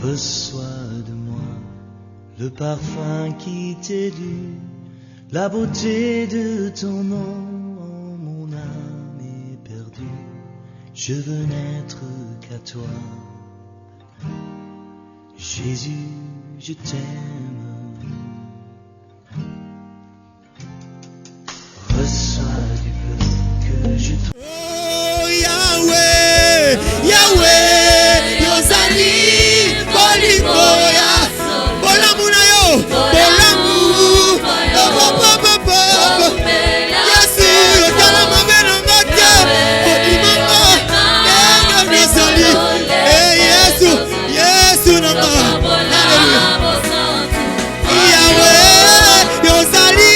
Reçois de moi le parfum qui t'est dû, la beauté de ton nom. Mon âme est perdue, je veux n'être qu'à toi. Jésus, je t'aime. Reçois du peu que je trouve. Oh Yahweh, Yahweh, Yozali, Bolikoya, Bolamuna yo, Bolamu, Yesu, Yotalama Benangate, Odimanga, Yozali, Yesu, Yesu Nama, Yahweh, Yozali,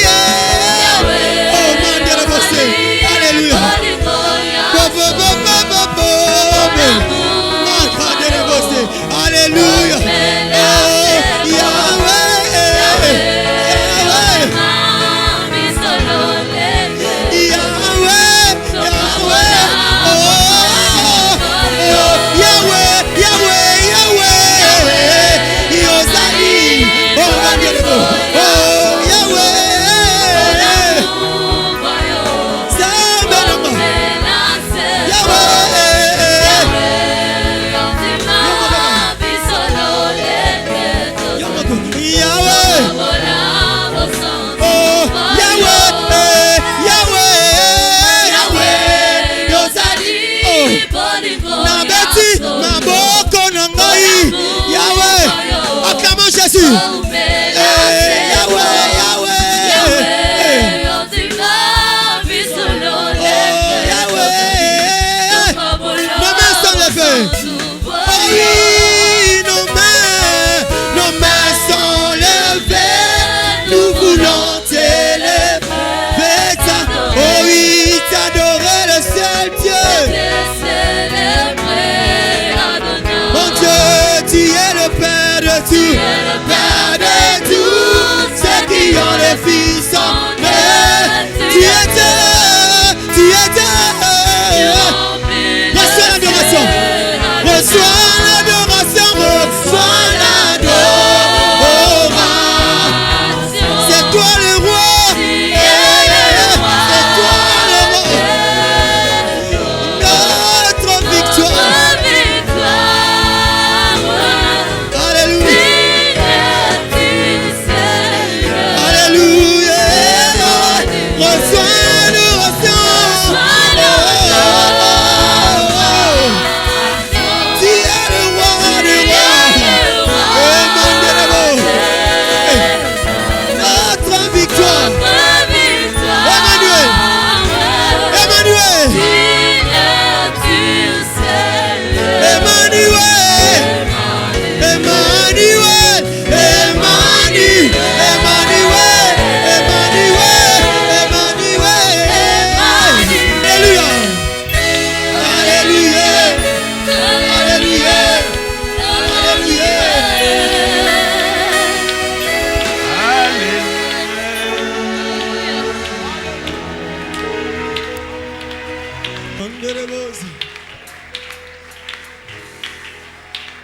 oh Mandela Bosse, Alléluia. Alléluia.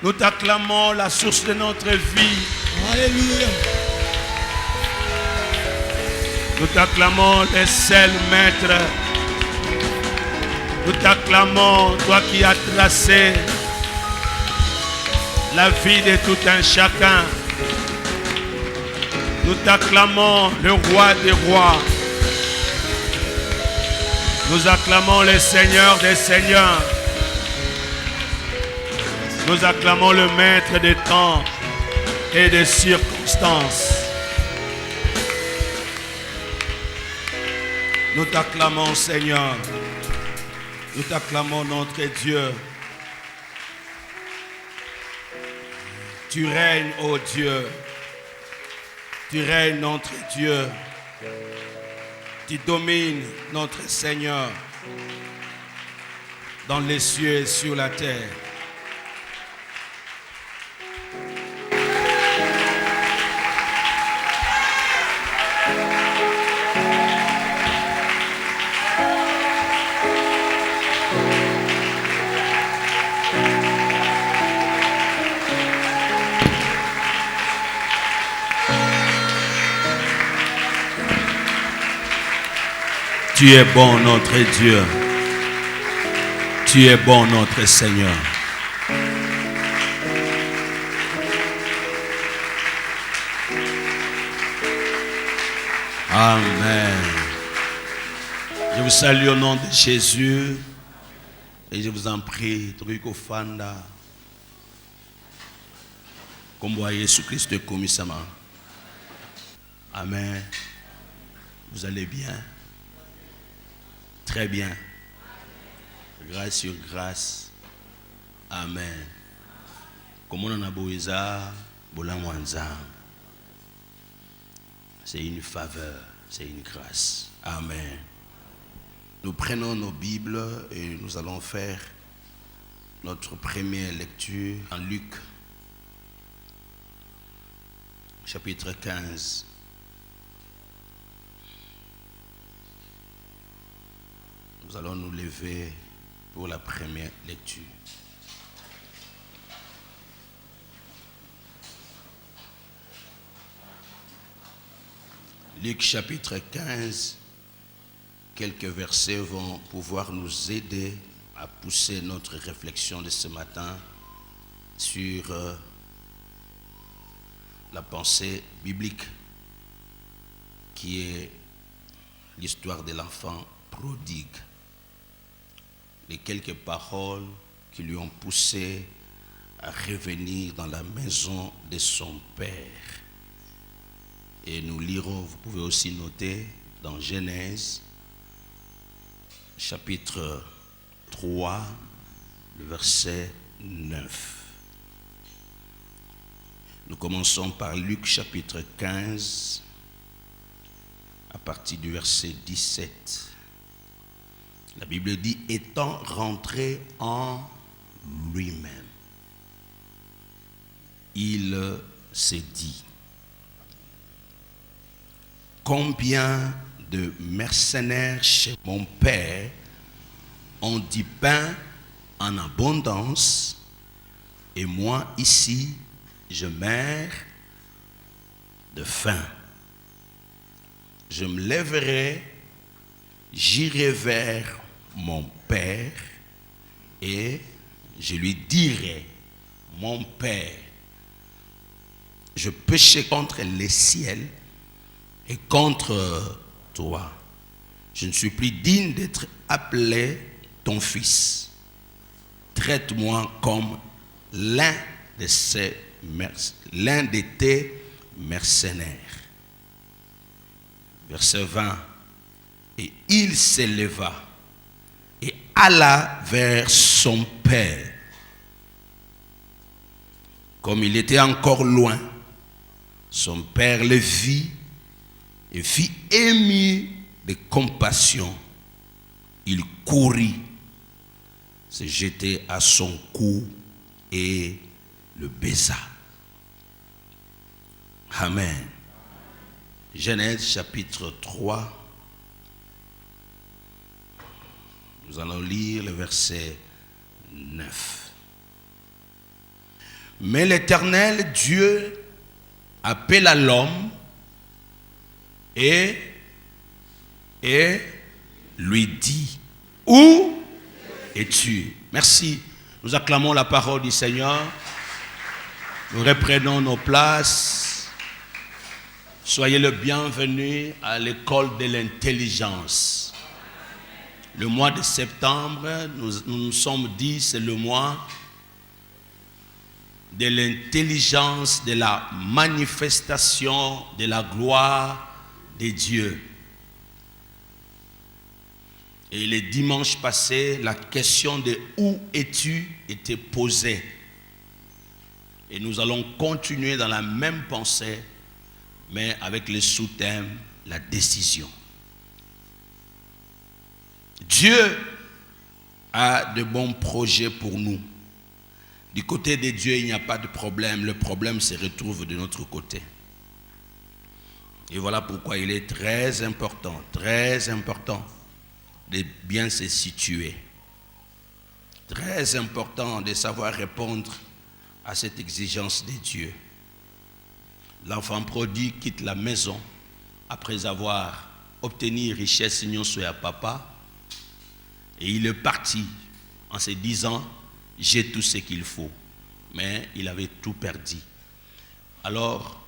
Nous t'acclamons la source de notre vie. Alléluia. Nous t'acclamons le seul maître. Nous t'acclamons, toi qui as tracé la vie de tout un chacun. Nous t'acclamons le roi des rois. Nous acclamons le Seigneur des seigneurs. Nous acclamons le maître des temps et des circonstances. Nous t'acclamons, Seigneur. Nous t'acclamons, notre Dieu. Tu règnes, ô Dieu. Tu règnes, notre Dieu. Tu domines, notre Seigneur, dans les cieux et sur la terre. Tu es bon, notre Dieu. Tu es bon, notre Seigneur. Amen. Je vous salue au nom de Jésus et je vous en prie, Truco Fanda, comme vous voyez Jésus-Christ commis sa main. Amen. Vous allez bien? Très bien. Grâce sur grâce. Amen. Comme on en a boisa, bolamwanza. C'est une faveur, c'est une grâce. Amen. Nous prenons nos Bibles et nous allons faire notre première lecture en Luc, chapitre 15. Nous allons nous lever pour la première lecture. Luc chapitre 15, quelques versets vont pouvoir nous aider à pousser notre réflexion de ce matin sur la pensée biblique qui est l'histoire de l'enfant prodigue. Les quelques paroles qui lui ont poussé à revenir dans la maison de son père. Et nous lirons, vous pouvez aussi noter, dans Genèse, chapitre 3, le verset 9. Nous commençons par Luc, chapitre 15, à partir du verset 17. La Bible dit, étant rentré en lui-même, il s'est dit, combien de mercenaires chez mon père ont du pain en abondance et moi ici je meurs de faim. Je me lèverai, j'irai vers mon père et je lui dirai, mon père, je péchais contre le ciel et contre toi. Je ne suis plus digne d'être appelé ton fils. Traite-moi comme l'un de tes mercenaires. Verset 20. Et il s'éleva et alla vers son père. Comme il était encore loin, son père le vit et fut ému de compassion. Il courut, se jetait à son cou et le baisa. Amen. Genèse chapitre 3. Nous allons lire le verset 9. Mais l'Éternel Dieu appela l'homme et lui dit, où es-tu? Merci. Nous acclamons la parole du Seigneur. Nous reprenons nos places. Soyez le bienvenu à l'école de l'intelligence. Le mois de septembre, nous sommes dit, c'est le mois de l'intelligence, de la manifestation de la gloire de Dieu. Et le dimanche passé, la question de où es-tu était posée. Et nous allons continuer dans la même pensée, mais avec le sous-thème, la décision. Dieu a de bons projets pour nous. Du côté de Dieu, il n'y a pas de problème. Le problème se retrouve de notre côté. Et voilà pourquoi il est très important de bien se situer. Très important de savoir répondre à cette exigence de Dieu. L'enfant prodigue quitte la maison après avoir obtenir richesse sinon soit à papa. Et il est parti en se disant, j'ai tout ce qu'il faut. Mais il avait tout perdu. Alors,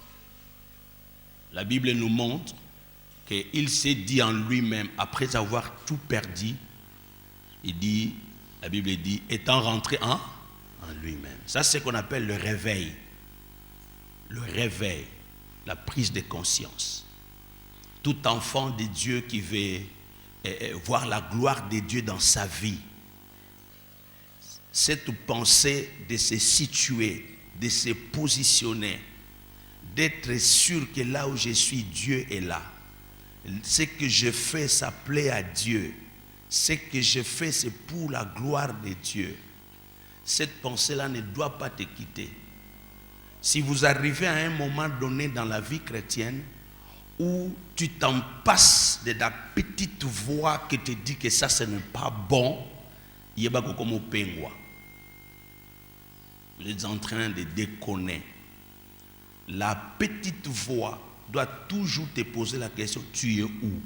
la Bible nous montre qu'il s'est dit en lui-même, après avoir tout perdu, la Bible dit, étant rentré en lui-même. Ça, c'est ce qu'on appelle le réveil. Le réveil, la prise de conscience. Tout enfant de Dieu qui veut voir la gloire de Dieu dans sa vie, cette pensée de se situer, de se positionner, d'être sûr que là où je suis, Dieu est là. Ce que je fais, ça plaît à Dieu. Ce que je fais, c'est pour la gloire de Dieu. Cette pensée-là ne doit pas te quitter. Si vous arrivez à un moment donné dans la vie chrétienne où tu t'en passes de la petite voix qui te dit que ça, ce n'est pas bon, il y a comme au pingouin. Vous êtes en train de déconner. La petite voix doit toujours te poser la question, tu es où?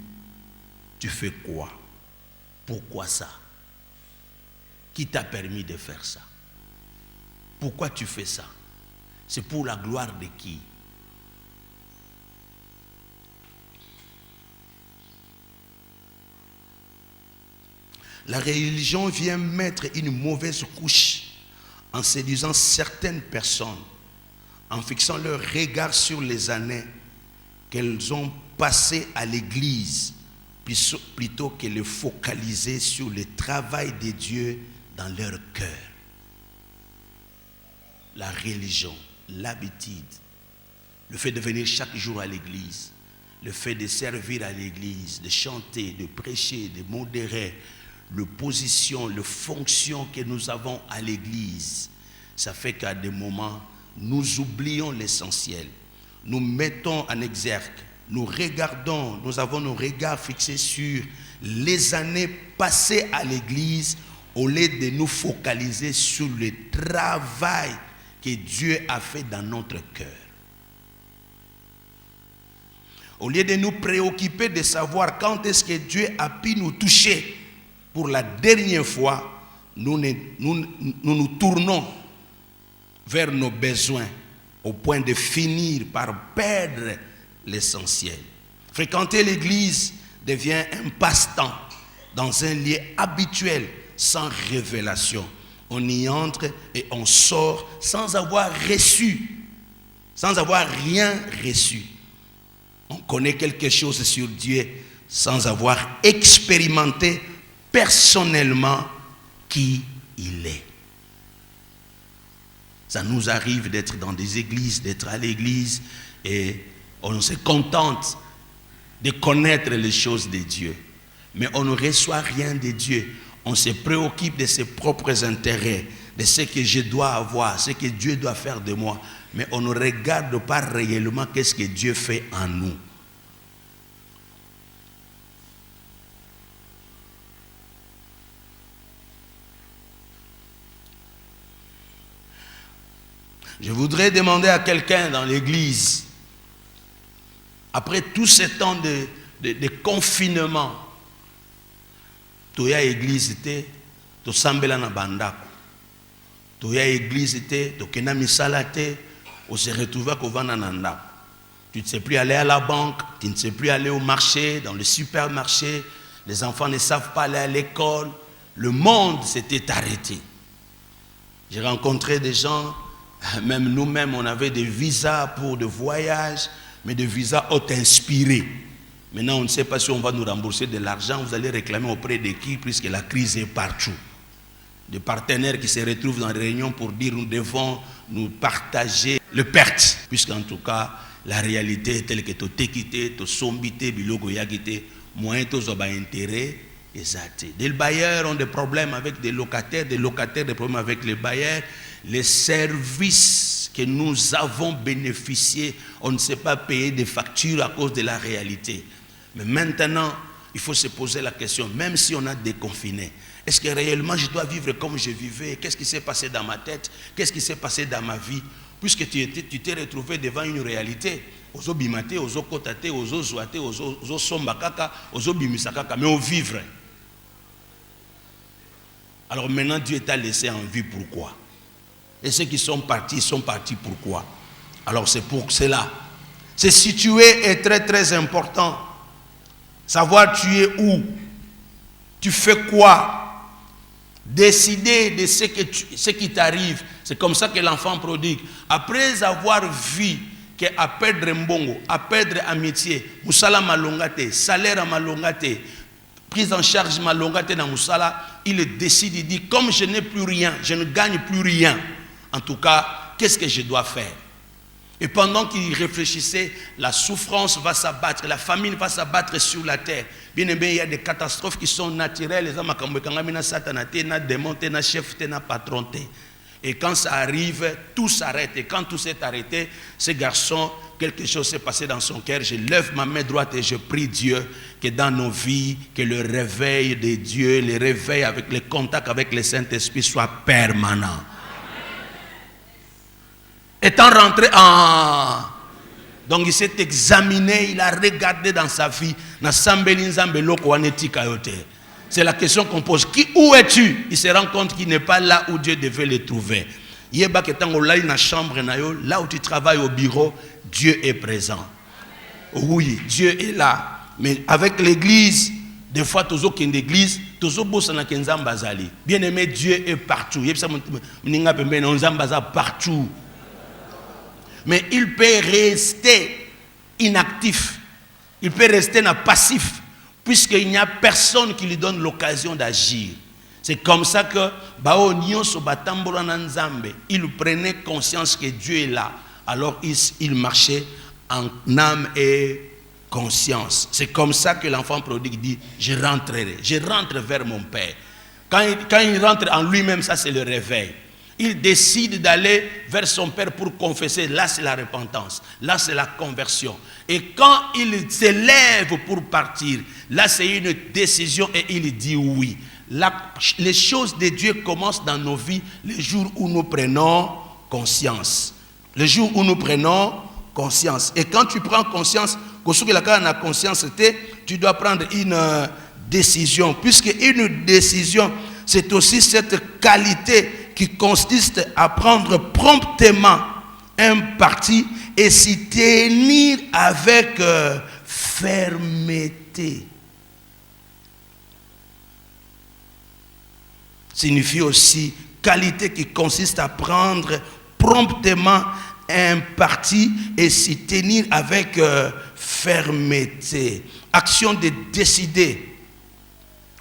Tu fais quoi? Pourquoi ça? Qui t'a permis de faire ça? Pourquoi tu fais ça? C'est pour la gloire de qui? La religion vient mettre une mauvaise couche en séduisant certaines personnes, en fixant leur regard sur les années qu'elles ont passées à l'église, plutôt que de focaliser sur le travail de Dieu dans leur cœur. La religion, l'habitude, le fait de venir chaque jour à l'église, le fait de servir à l'église, de chanter, de prêcher, de modérer, les positions, les fonctions que nous avons à l'église, ça fait qu'à des moments, nous oublions l'essentiel. Nous mettons en exergue, nous regardons, nous avons nos regards fixés sur les années passées à l'église au lieu de nous focaliser sur le travail que Dieu a fait dans notre cœur. Au lieu de nous préoccuper de savoir quand est-ce que Dieu a pu nous toucher pour la dernière fois, nous nous tournons vers nos besoins au point de finir par perdre l'essentiel. Fréquenter l'église devient un passe-temps dans un lieu habituel sans révélation. On y entre et on sort sans avoir reçu, sans avoir rien reçu. On connaît quelque chose sur Dieu sans avoir expérimenté personnellement qui il est. Ça nous arrive d'être dans des églises, d'être à l'église et on se contente de connaître les choses de Dieu. Mais on ne reçoit rien de Dieu. On se préoccupe de ses propres intérêts, de ce que je dois avoir, ce que Dieu doit faire de moi. Mais on ne regarde pas réellement qu'est-ce que Dieu fait en nous. Je voudrais demander à quelqu'un dans l'église, après tout ce temps de confinement, toya église te, to sambela na bandako. Toya église te, to kena misala te, on se retrouve à kovana na ndako. Tu ne sais plus aller à la banque, tu ne sais plus aller au marché, dans le supermarché, les enfants ne savent pas aller à l'école. Le monde s'était arrêté. J'ai rencontré des gens, même nous-mêmes, on avait des visas pour de voyage, mais des visas auto-inspirés. Maintenant, on ne sait pas si on va nous rembourser de l'argent. Vous allez réclamer auprès de qui, puisque la crise est partout. Des partenaires qui se retrouvent dans les réunions pour dire nous devons nous partager le perte. Puisqu'en tout cas, la réalité est telle que tu t'es quitté, tu sombité, bilogo yagité, moyen tu as intérêt. Des bailleurs ont des problèmes avec des locataires des problèmes avec les bailleurs. Les services que nous avons bénéficiés, on ne sait pas payer des factures à cause de la réalité. Mais maintenant, il faut se poser la question, même si on a déconfiné, est-ce que réellement je dois vivre comme je vivais? Qu'est-ce qui s'est passé dans ma tête? Qu'est-ce qui s'est passé dans ma vie? puisque tu t'es retrouvé devant une réalité. Ozo bimate, ozo kotate, ozo zoate, ozo sombakaka, ozo bimisakaka, mais au vivre. Alors maintenant, Dieu t'a laissé en vie, pourquoi? Et ceux qui sont partis pourquoi? Alors c'est pour cela. Se situer est très très important. Savoir tu es où, tu fais quoi, décider de ce qui t'arrive. C'est comme ça que l'enfant prodigue, après avoir vu qu'à perdre mbongo, à perdre amitié, musala malongate, salaire malongate, prise en charge malongate dans musala, il décide, il dit, comme je n'ai plus rien, je ne gagne plus rien, en tout cas, qu'est-ce que je dois faire? Et pendant qu'il réfléchissait, la souffrance va s'abattre, la famine va s'abattre sur la terre. Bien aimé, il y a des catastrophes qui sont naturelles. Les hommes na chef, na patron. Et quand ça arrive, tout s'arrête. Et quand tout s'est arrêté, ce garçon, quelque chose s'est passé dans son cœur. Je lève ma main droite et je prie Dieu que dans nos vies, que le réveil de Dieu, le réveil avec le contact avec le Saint-Esprit soit permanent. Étant rentré en... Donc il s'est examiné, il a regardé dans sa vie. C'est la question qu'on pose. Où es-tu? Il se rend compte qu'il n'est pas là où Dieu devait le trouver. Là où tu travailles au bureau, Dieu est présent. Oui, Dieu est là. Mais avec l'église, des fois, toujours qu'il y a une église, bien aimé, Dieu est partout. Partout. Mais il peut rester inactif. Il peut rester passif. Puisqu'il n'y a personne qui lui donne l'occasion d'agir. C'est comme ça que il prenait conscience que Dieu est là. Alors il marchait en âme et conscience. C'est comme ça que l'enfant prodigue dit, je rentrerai, je rentre vers mon Père. Quand il rentre en lui-même, ça c'est le réveil. Il décide d'aller vers son Père pour confesser. Là, c'est la repentance. Là, c'est la conversion. Et quand il s'élève pour partir, là, c'est une décision et il dit oui. Les choses de Dieu commencent dans nos vies le jour où nous prenons conscience. Le jour où nous prenons conscience. Et quand tu prends conscience, tu dois prendre une décision. Puisque une décision, c'est aussi cette qualité qui consiste à prendre promptement un parti et s'y tenir avec fermeté. Signifie aussi qualité qui consiste à prendre promptement un parti et s'y tenir avec fermeté. Action de décider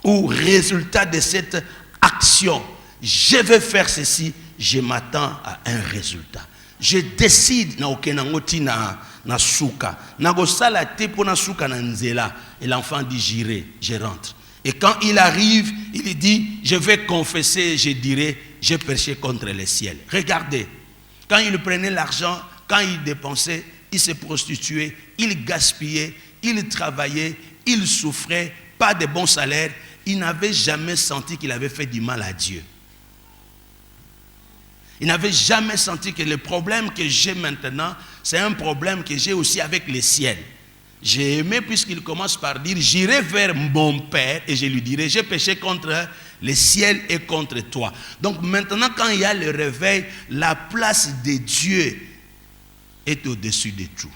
ou résultat de cette action. Je vais faire ceci, je m'attends à un résultat. Je décide na okenangoti na souka. Na gosala te po na souka na nzela. Et l'enfant dit j'irai, je rentre. Et quand il arrive, il dit je vais confesser, je dirai, j'ai péché contre le ciel. Regardez, quand il prenait l'argent, quand il dépensait, il se prostituait, il gaspillait, il travaillait, il souffrait, pas de bon salaire. Il n'avait jamais senti qu'il avait fait du mal à Dieu. Il n'avait jamais senti que le problème que j'ai maintenant, c'est un problème que j'ai aussi avec le ciel. J'ai aimé puisqu'il commence par dire, j'irai vers mon Père et je lui dirai, j'ai péché contre le ciel et contre toi. Donc maintenant, quand il y a le réveil, la place de Dieu est au-dessus de tout.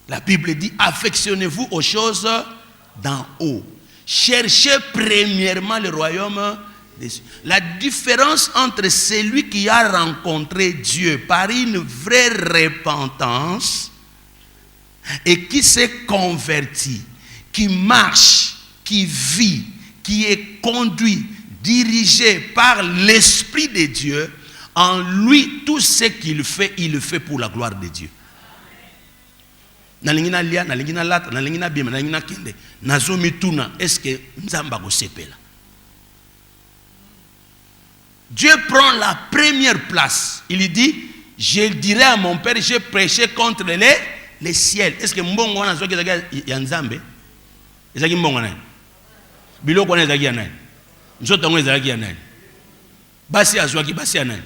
La Bible dit, affectionnez-vous aux choses d'en haut. Cherchez premièrement le royaume. La différence entre celui qui a rencontré Dieu par une vraie repentance et qui s'est converti, qui marche, qui vit, qui est conduit, dirigé par l'Esprit de Dieu, en lui, tout ce qu'il fait, il le fait pour la gloire de Dieu. Est-ce que Nzamba go sepela? Dieu prend la première place. Il dit, je dirai à mon Père, j'ai prêché contre les ciels. Est-ce que mbongo wana zoki ya Nzambe? Ezaki mbongo na. Biloko wana ezaki ya nani? Nzoto ngo ezaki ya nani? Basi azwaki basi ya nani?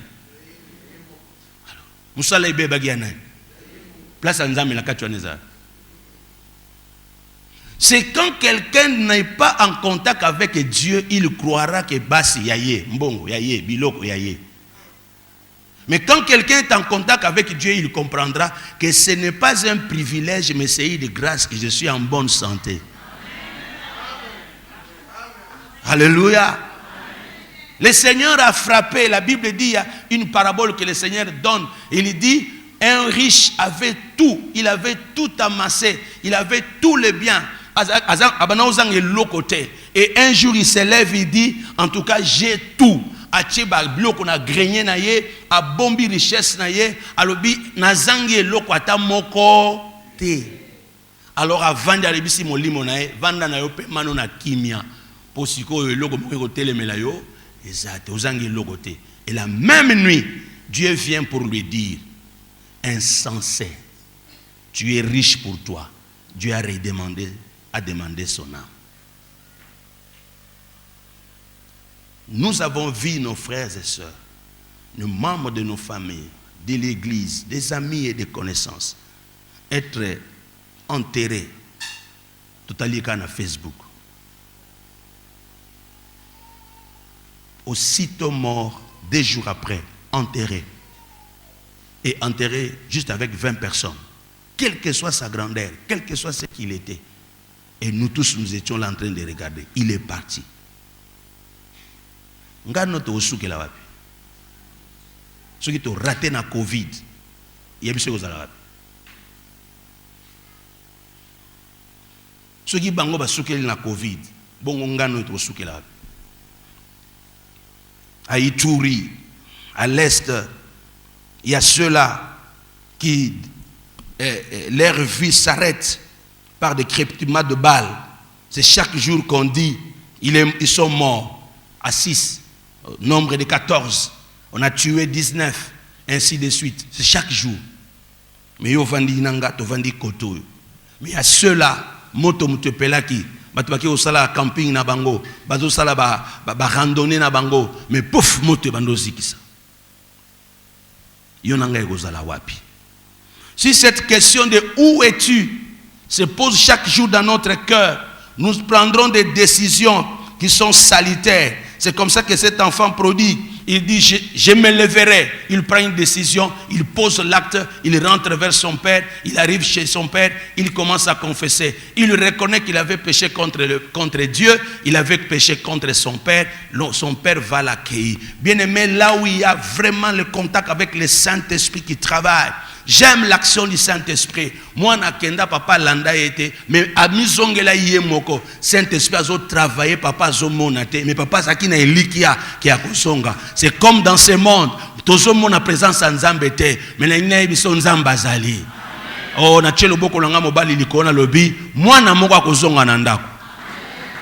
Musala ibe bagiana. Place à Nzambe la katuaneza. C'est quand quelqu'un n'est pas en contact avec Dieu, il croira que basi yaye, mbongo yaye, biloko yaye. Mais quand quelqu'un est en contact avec Dieu, il comprendra que ce n'est pas un privilège, mais c'est une grâce que je suis en bonne santé. Alléluia. Le Seigneur a frappé, la Bible dit, il y a une parabole que le Seigneur donne. Il dit, un riche avait tout, il avait tout amassé, il avait tous les biens. Et un jour il se lève, il dit, en tout cas j'ai tout. On a grenier na ye, a bombi richesse na ye, alobi nazangi eloko ata moko te. Alors avant d'aller bisi molimo na ye, vanda na yo pe mano na kimia. Pour siko eloko moko telemela yo, exact, ozangi eloko te. Et la même nuit, Dieu vient pour lui dire, insensé, tu es riche pour toi. Dieu a demandé son âme. Nous avons vu nos frères et sœurs, nos membres de nos familles, de l'église, des amis et des connaissances, être enterrés, totalement à Facebook. Aussitôt mort, 2 jours après, enterrés. Et enterrés juste avec 20 personnes. Quelle que soit sa grandeur, quel que soit ce qu'il était. Et nous tous, nous étions là en train de regarder. Il est parti. Ngano to osuke la wapi. Ceux qui ont raté na Covid, il y a mis ce la wapi. Ceux qui bango ba suke na Covid, bon ngano to osuke la wapi. À Ituri, à l'est, il y a ceux-là qui leur vie s'arrête par des crépitements de balles. C'est chaque jour qu'on dit ils sont morts à 6. Nombre de 14, on a tué 19, ainsi de suite. C'est chaque jour. Mais yo vandi nanga, to vandi koto. Mais il y a ceux-là, moto mutepelaki, batubaki au sala camping na bango, bazo sala ba randonnée na bango, mais pouf moto bando zikisa. Yo nanga ekozala wapi. Si cette question de où es-tu se pose chaque jour dans notre cœur, nous prendrons des décisions qui sont salutaires. C'est comme ça que cet enfant prodigue, il dit je me lèverai. Il prend une décision, il pose l'acte, il rentre vers son père, il arrive chez son père, il commence à confesser. Il reconnaît qu'il avait péché contre Dieu, il avait péché contre son père va l'accueillir. Bien aimé, là où il y a vraiment le contact avec le Saint-Esprit qui travaille, j'aime l'action du Saint-Esprit. Moi, nakenda papa landa été, mais amizongela yemoko. Saint-Esprit a travaillé, papa zo monate, mais papa saki na elikia qui a kosonga. C'est comme dans ce monde, tozo mona présence en Zambete, mais na ina biso nzamba zali. Oh, na chelo boko langa mobali likona lobi, mwana moko akozonga na ndako.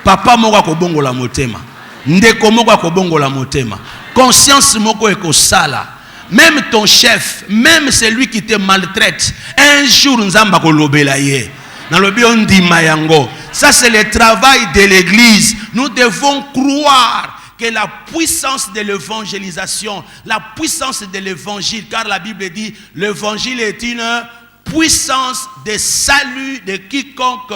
Papa moko akobongola motema. Ndeko moko akobongola motema. Conscience moko ekosala. Même ton chef, même celui qui te maltraite, un jour nzamba kolobela ye. Na lobi on di mayango. Ça c'est le travail de l'église. Nous devons croire que la puissance de l'évangélisation, la puissance de l'évangile, car la Bible dit l'évangile est une puissance de salut de quiconque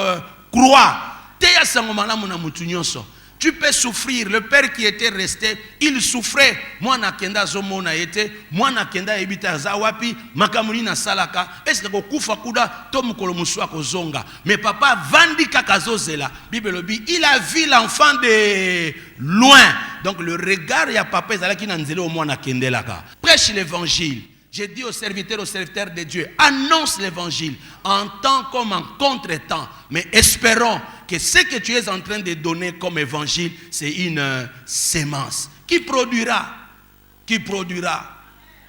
croit. Teya sangomana mona mutu nyonso. Tu peux souffrir. Le père qui était resté, il souffrait. Moi nakenda zomona était, moi nakenda ebita zawapi, makamuni na salaka. Est-ce que kokufa kuda tomukolo muswa kozonga. Mais papa vandi kakazozela. Bible dit, il a vu l'enfant de loin. Donc le regard ya papa ezalaki na nzela au moi nakendelaka. Prêche l'évangile. J'ai dit aux serviteurs de Dieu, annonce l'évangile en temps comme en contre-temps. Mais espérons que ce que tu es en train de donner comme évangile, c'est une sémence qui produira.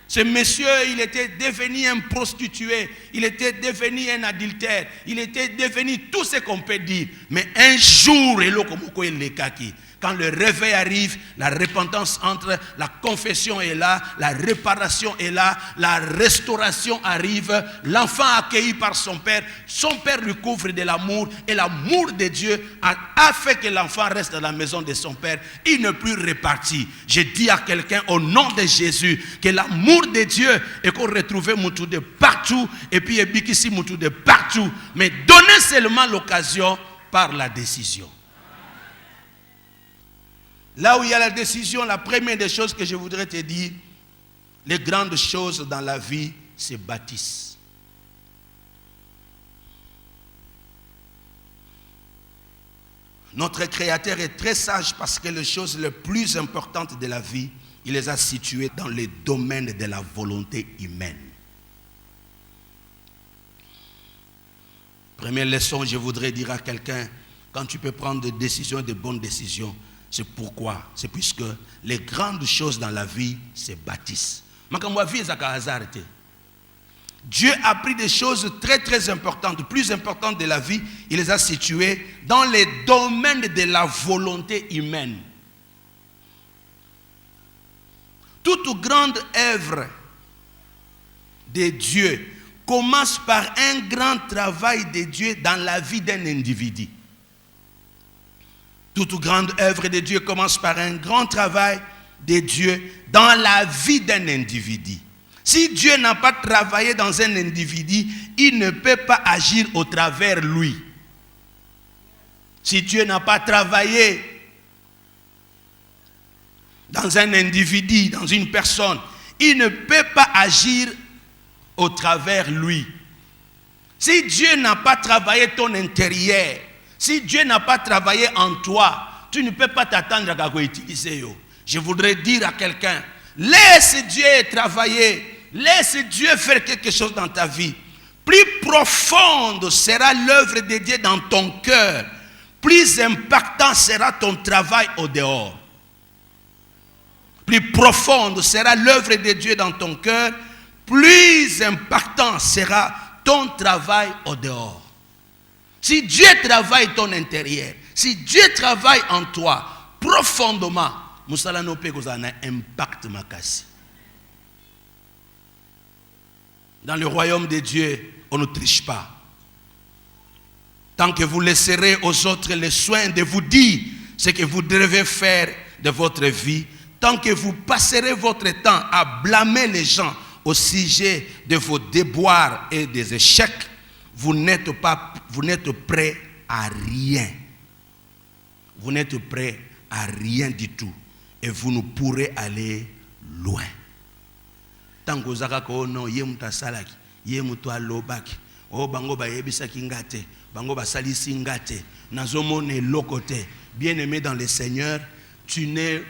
Ce monsieur, il était devenu un prostitué, il était devenu un adultère, il était devenu tout ce qu'on peut dire. Mais un jour, Quand le réveil arrive, la repentance entre, la confession est là, la réparation est là, la restauration arrive, l'enfant accueilli par son père lui couvre de l'amour et l'amour de Dieu a fait que l'enfant reste dans la maison de son père. Il n'est plus reparti. Je dis à quelqu'un au nom de Jésus que l'amour de Dieu est qu'on retrouve Moutou de partout et puis Ebikisi Moutou de partout, mais donnez seulement l'occasion par la décision. Là où il y a la décision, la première des choses que je voudrais te dire, les grandes choses dans la vie se bâtissent. Notre Créateur est très sage parce que les choses les plus importantes de la vie, il les a situées dans les domaines de la volonté humaine. Première leçon, je voudrais dire à quelqu'un, quand tu peux prendre des décisions, de bonnes décisions, c'est pourquoi? C'est puisque les grandes choses dans la vie se bâtissent. Dieu a pris des choses très très importantes, plus importantes de la vie, il les a situées dans les domaines de la volonté humaine. Toute grande œuvre de Dieu commence par un grand travail de Dieu dans la vie d'un individu. Toute grande œuvre de Dieu commence par un grand travail de Dieu dans la vie d'un individu. Si Dieu n'a pas travaillé dans un individu, il ne peut pas agir au travers lui. Si Dieu n'a pas travaillé dans un individu, dans une personne, il ne peut pas agir au travers lui. Si Dieu n'a pas travaillé ton intérieur, si Dieu n'a pas travaillé en toi, tu ne peux pas t'attendre à utiliser. Je voudrais dire à quelqu'un, laisse Dieu travailler, laisse Dieu faire quelque chose dans ta vie. Plus profonde sera l'œuvre de Dieu dans ton cœur, plus impactant sera ton travail au dehors. Plus profonde sera l'œuvre de Dieu dans ton cœur, plus impactant sera ton travail au dehors. Si Dieu travaille ton intérieur, si Dieu travaille en toi profondément, musala no pe kozana impact makasi. Dans le royaume de Dieu, on ne triche pas. Tant que vous laisserez aux autres le soin de vous dire ce que vous devez faire de votre vie, tant que vous passerez votre temps à blâmer les gens au sujet de vos déboires et des échecs, vous n'êtes prêt à rien. Vous n'êtes prêt à rien du tout. Et vous ne pourrez aller loin. Tant que vous avez oh bango ba yebisaki ngate, bango ba salisi ngate, nazomone lokote. Bien-aimé dans le Seigneur, tu n'es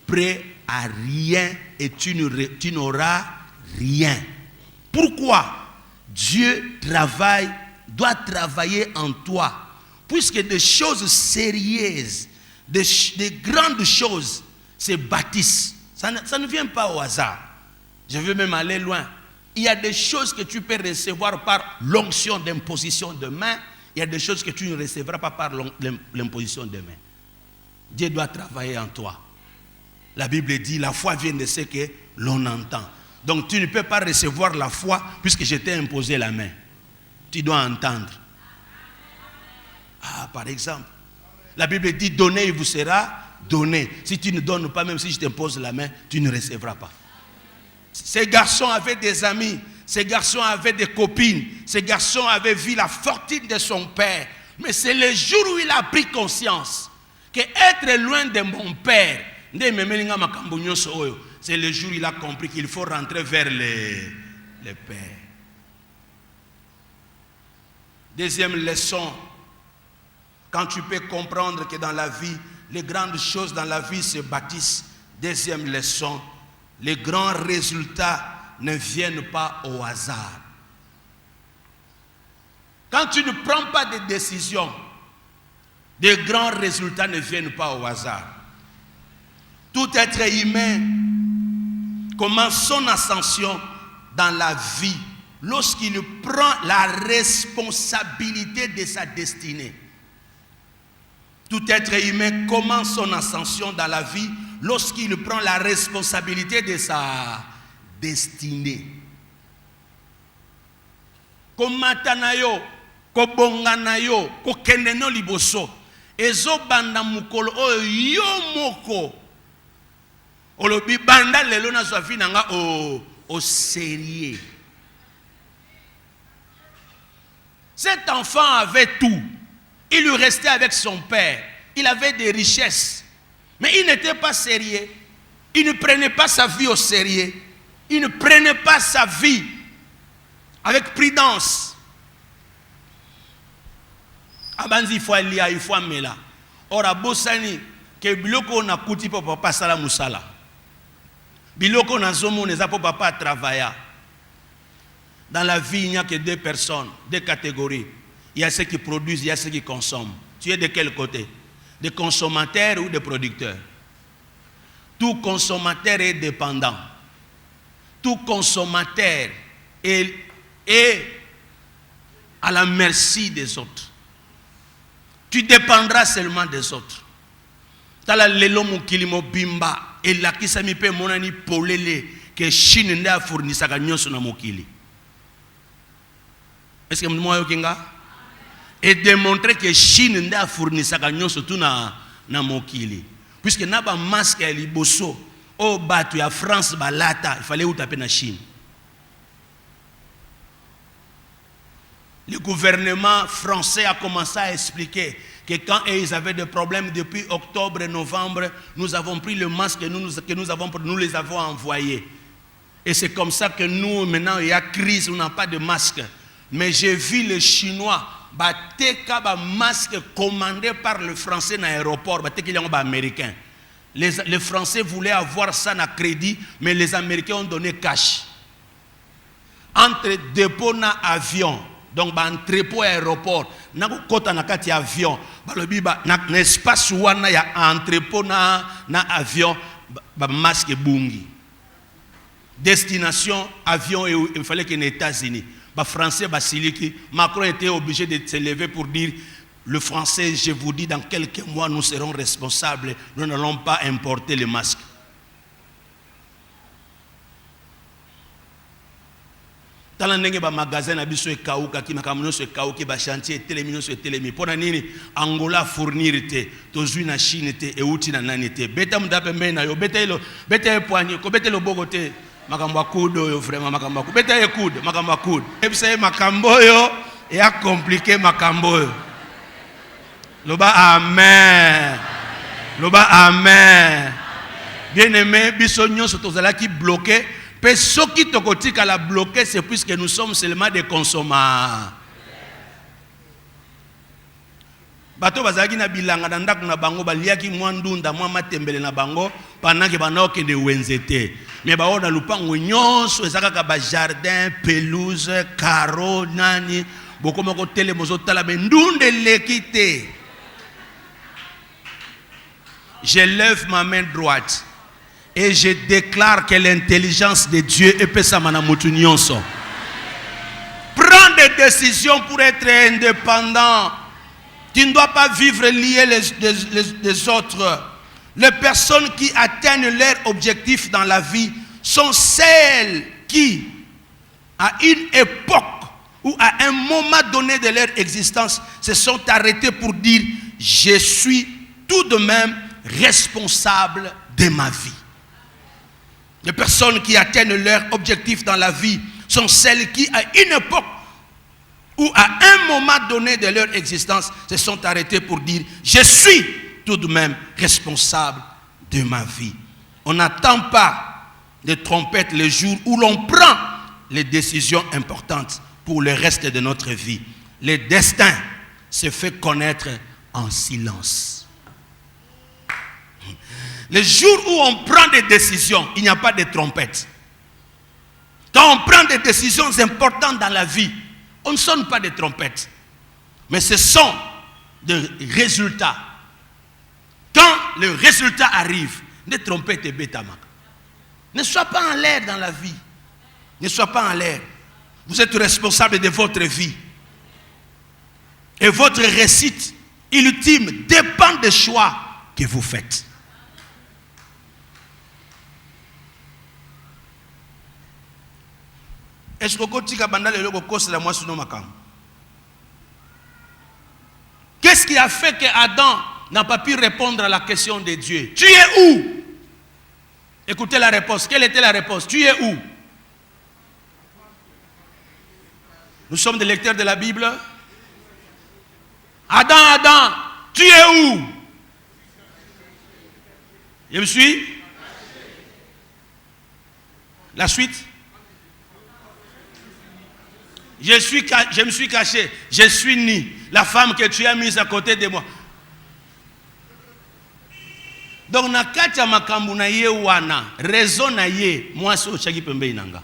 prêt à rien et tu n'auras rien. Pourquoi? Dieu doit travailler en toi. Puisque des choses sérieuses, des grandes choses se bâtissent. Ça ne vient pas au hasard. Je veux même aller loin. Il y a des choses que tu peux recevoir par l'onction d'imposition de main. Il y a des choses que tu ne recevras pas par l'imposition de main. Dieu doit travailler en toi. La Bible dit, la foi vient de ce que l'on entend. Donc tu ne peux pas recevoir la foi puisque je t'ai imposé la main. Tu dois entendre. Ah, par exemple, la Bible dit, donnez, il vous sera donné. Si tu ne donnes pas, même si je t'impose la main, tu ne recevras pas. Ces garçons avaient des amis, ces garçons avaient des copines, ces garçons avaient vu la fortune de son père. Mais c'est le jour où il a pris conscience que être loin de mon père, c'est le jour où il a compris qu'il faut rentrer vers les pères. Deuxième leçon, quand tu peux comprendre que dans la vie, les grandes choses dans la vie se bâtissent. Deuxième leçon, les grands résultats ne viennent pas au hasard. Quand tu ne prends pas de décision, les grands résultats ne viennent pas au hasard. Tout être humain commence son ascension dans la vie lorsqu'il prend la responsabilité de sa destinée. Tout être humain commence son ascension dans la vie lorsqu'il prend la responsabilité de sa destinée. Komata na yo, kobonga na yo, kokende no liboso. Ezo banda mukolo oyo yo moko. Olobi banda lelo na swafi nanga au sérieux. Cet enfant avait tout. Il lui restait avec son père. Il avait des richesses. Mais il n'était pas sérieux. Il ne prenait pas sa vie au sérieux. Il ne prenait pas sa vie avec prudence. Abanzi il faut aller, il faut amener. Ora bosani que biloko na kuti pour papa sala musala. Biloko na zomo neza pour papa travailler. Dans la vie, il n'y a que deux personnes, deux catégories. Il y a ceux qui produisent, il y a ceux qui consomment. Tu es de quel côté? Des consommateurs ou des producteurs? Tout consommateur est dépendant. Tout consommateur est à la merci des autres. Tu dépendras seulement des autres. Tala lelo mukili mo bimba et la kisami pe monani polele que Chine nda fournisaka nyonso na mukili. Est-ce que moi yokinga? Et démontrer que Chine nda fournisaka nyonso tout na mokili. Puisque na ba masque ya liboso o batu ya France balata, il fallait taper na Chine. Le gouvernement français a commencé à expliquer que quand ils avaient des problèmes depuis octobre et novembre, nous avons pris le masque que nous les avons envoyés. Et c'est comme ça que nous, maintenant, il y a crise, on n'a pas de masque. Mais j'ai vu les Chinois, bateka masque commandé par le Français dans l'aéroport, bateka américain. Les Français voulaient avoir ça na crédit, mais les Américains ont donné cash. Entre dépôt na avion, donc entrepôt aéroport, na kota na kati avion, balobi ba na espace wana ya entrepôt na avion, ba masque bungi. Destination avion, il fallait qu'il y ait les États-Unis. Les Français, Macron était obligé de se lever pour dire le Français, je vous dis, dans quelques mois, nous serons responsables. Nous n'allons pas importer les masques. Dans le magasin, il y a chantier, télémi. Pour Angola fournir, Tozuina Chine, et Outi Nananité. Beta Mdapemena, Beta Poignet, Beta le Bogoté. Makambo kudo yo vraiment makambo kudo beta ye kudo makambo kudo et puis c'est makambo yo et a compliqué makambo yo loba amen loba amen bien aimé biso nyonso tozala ki bloqué pe soki tokotika la bloqué c'est puisque nous sommes seulement des consommateurs. Bato bazaki na bilanga na ndako na bango baliaki mwa ndunda mwa matembele na bango pendant que bana okende wenzete mais bao na lupango nyonso ezaka ba jardin pelouse carreau nani bokoma ko tele mozo tala be ndunde lekite. Je lève ma main droite et je déclare que l'intelligence de Dieu est pesamana mutu nyonso. Prends des décisions pour être indépendant. Tu ne dois pas vivre lié les autres. Les personnes qui atteignent leur objectif dans la vie sont celles qui, à une époque ou à un moment donné de leur existence, se sont arrêtées pour dire « Je suis tout de même responsable de ma vie ». Les personnes qui atteignent leur objectif dans la vie sont celles qui, à une époque ou à un moment donné de leur existence, se sont arrêtés pour dire « Je suis tout de même responsable de ma vie ». On n'attend pas de trompette le jour où l'on prend les décisions importantes pour le reste de notre vie. Le destin se fait connaître en silence. Le jour où on prend des décisions, il n'y a pas de trompette. Quand on prend des décisions importantes dans la vie, on ne sonne pas de trompettes, mais ce sont des résultats. Quand le résultat arrive, les trompettes et bétamak. Ne sois pas en l'air dans la vie. Ne sois pas en l'air. Vous êtes responsable de votre vie. Et votre réussite ultime dépend des choix que vous faites. Est-ce que qu'est-ce qui a fait que Adam n'a pas pu répondre à la question de Dieu? Tu es où? Écoutez la réponse. Quelle était la réponse? Tu es où? Nous sommes des lecteurs de la Bible. Adam, tu es où? Je me suis? La suite? Je me suis caché. Je suis ni. La femme que tu as mise à côté de moi. Donc, na katia makambu na ye wana, raison na ye, moi so chaki pembe inanga.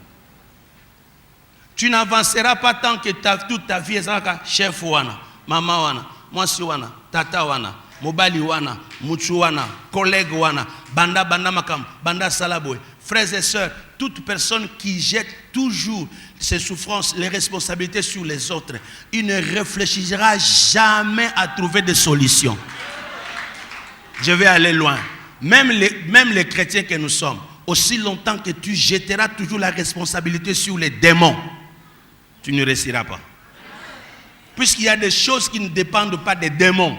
Tu n'avanceras pas tant que toute ta vie est chef wana, maman wana, moi si wana, tata wana, mobali wana, muchu wana, collègue wana, banda makam, banda salaboy, frères et sœurs, toute personne qui jette toujours ses souffrances, les responsabilités sur les autres, il ne réfléchira jamais à trouver des solutions. Je vais aller loin. Même les chrétiens que nous sommes, aussi longtemps que tu jetteras toujours la responsabilité sur les démons, tu ne réussiras pas. Puisqu'il y a des choses qui ne dépendent pas des démons.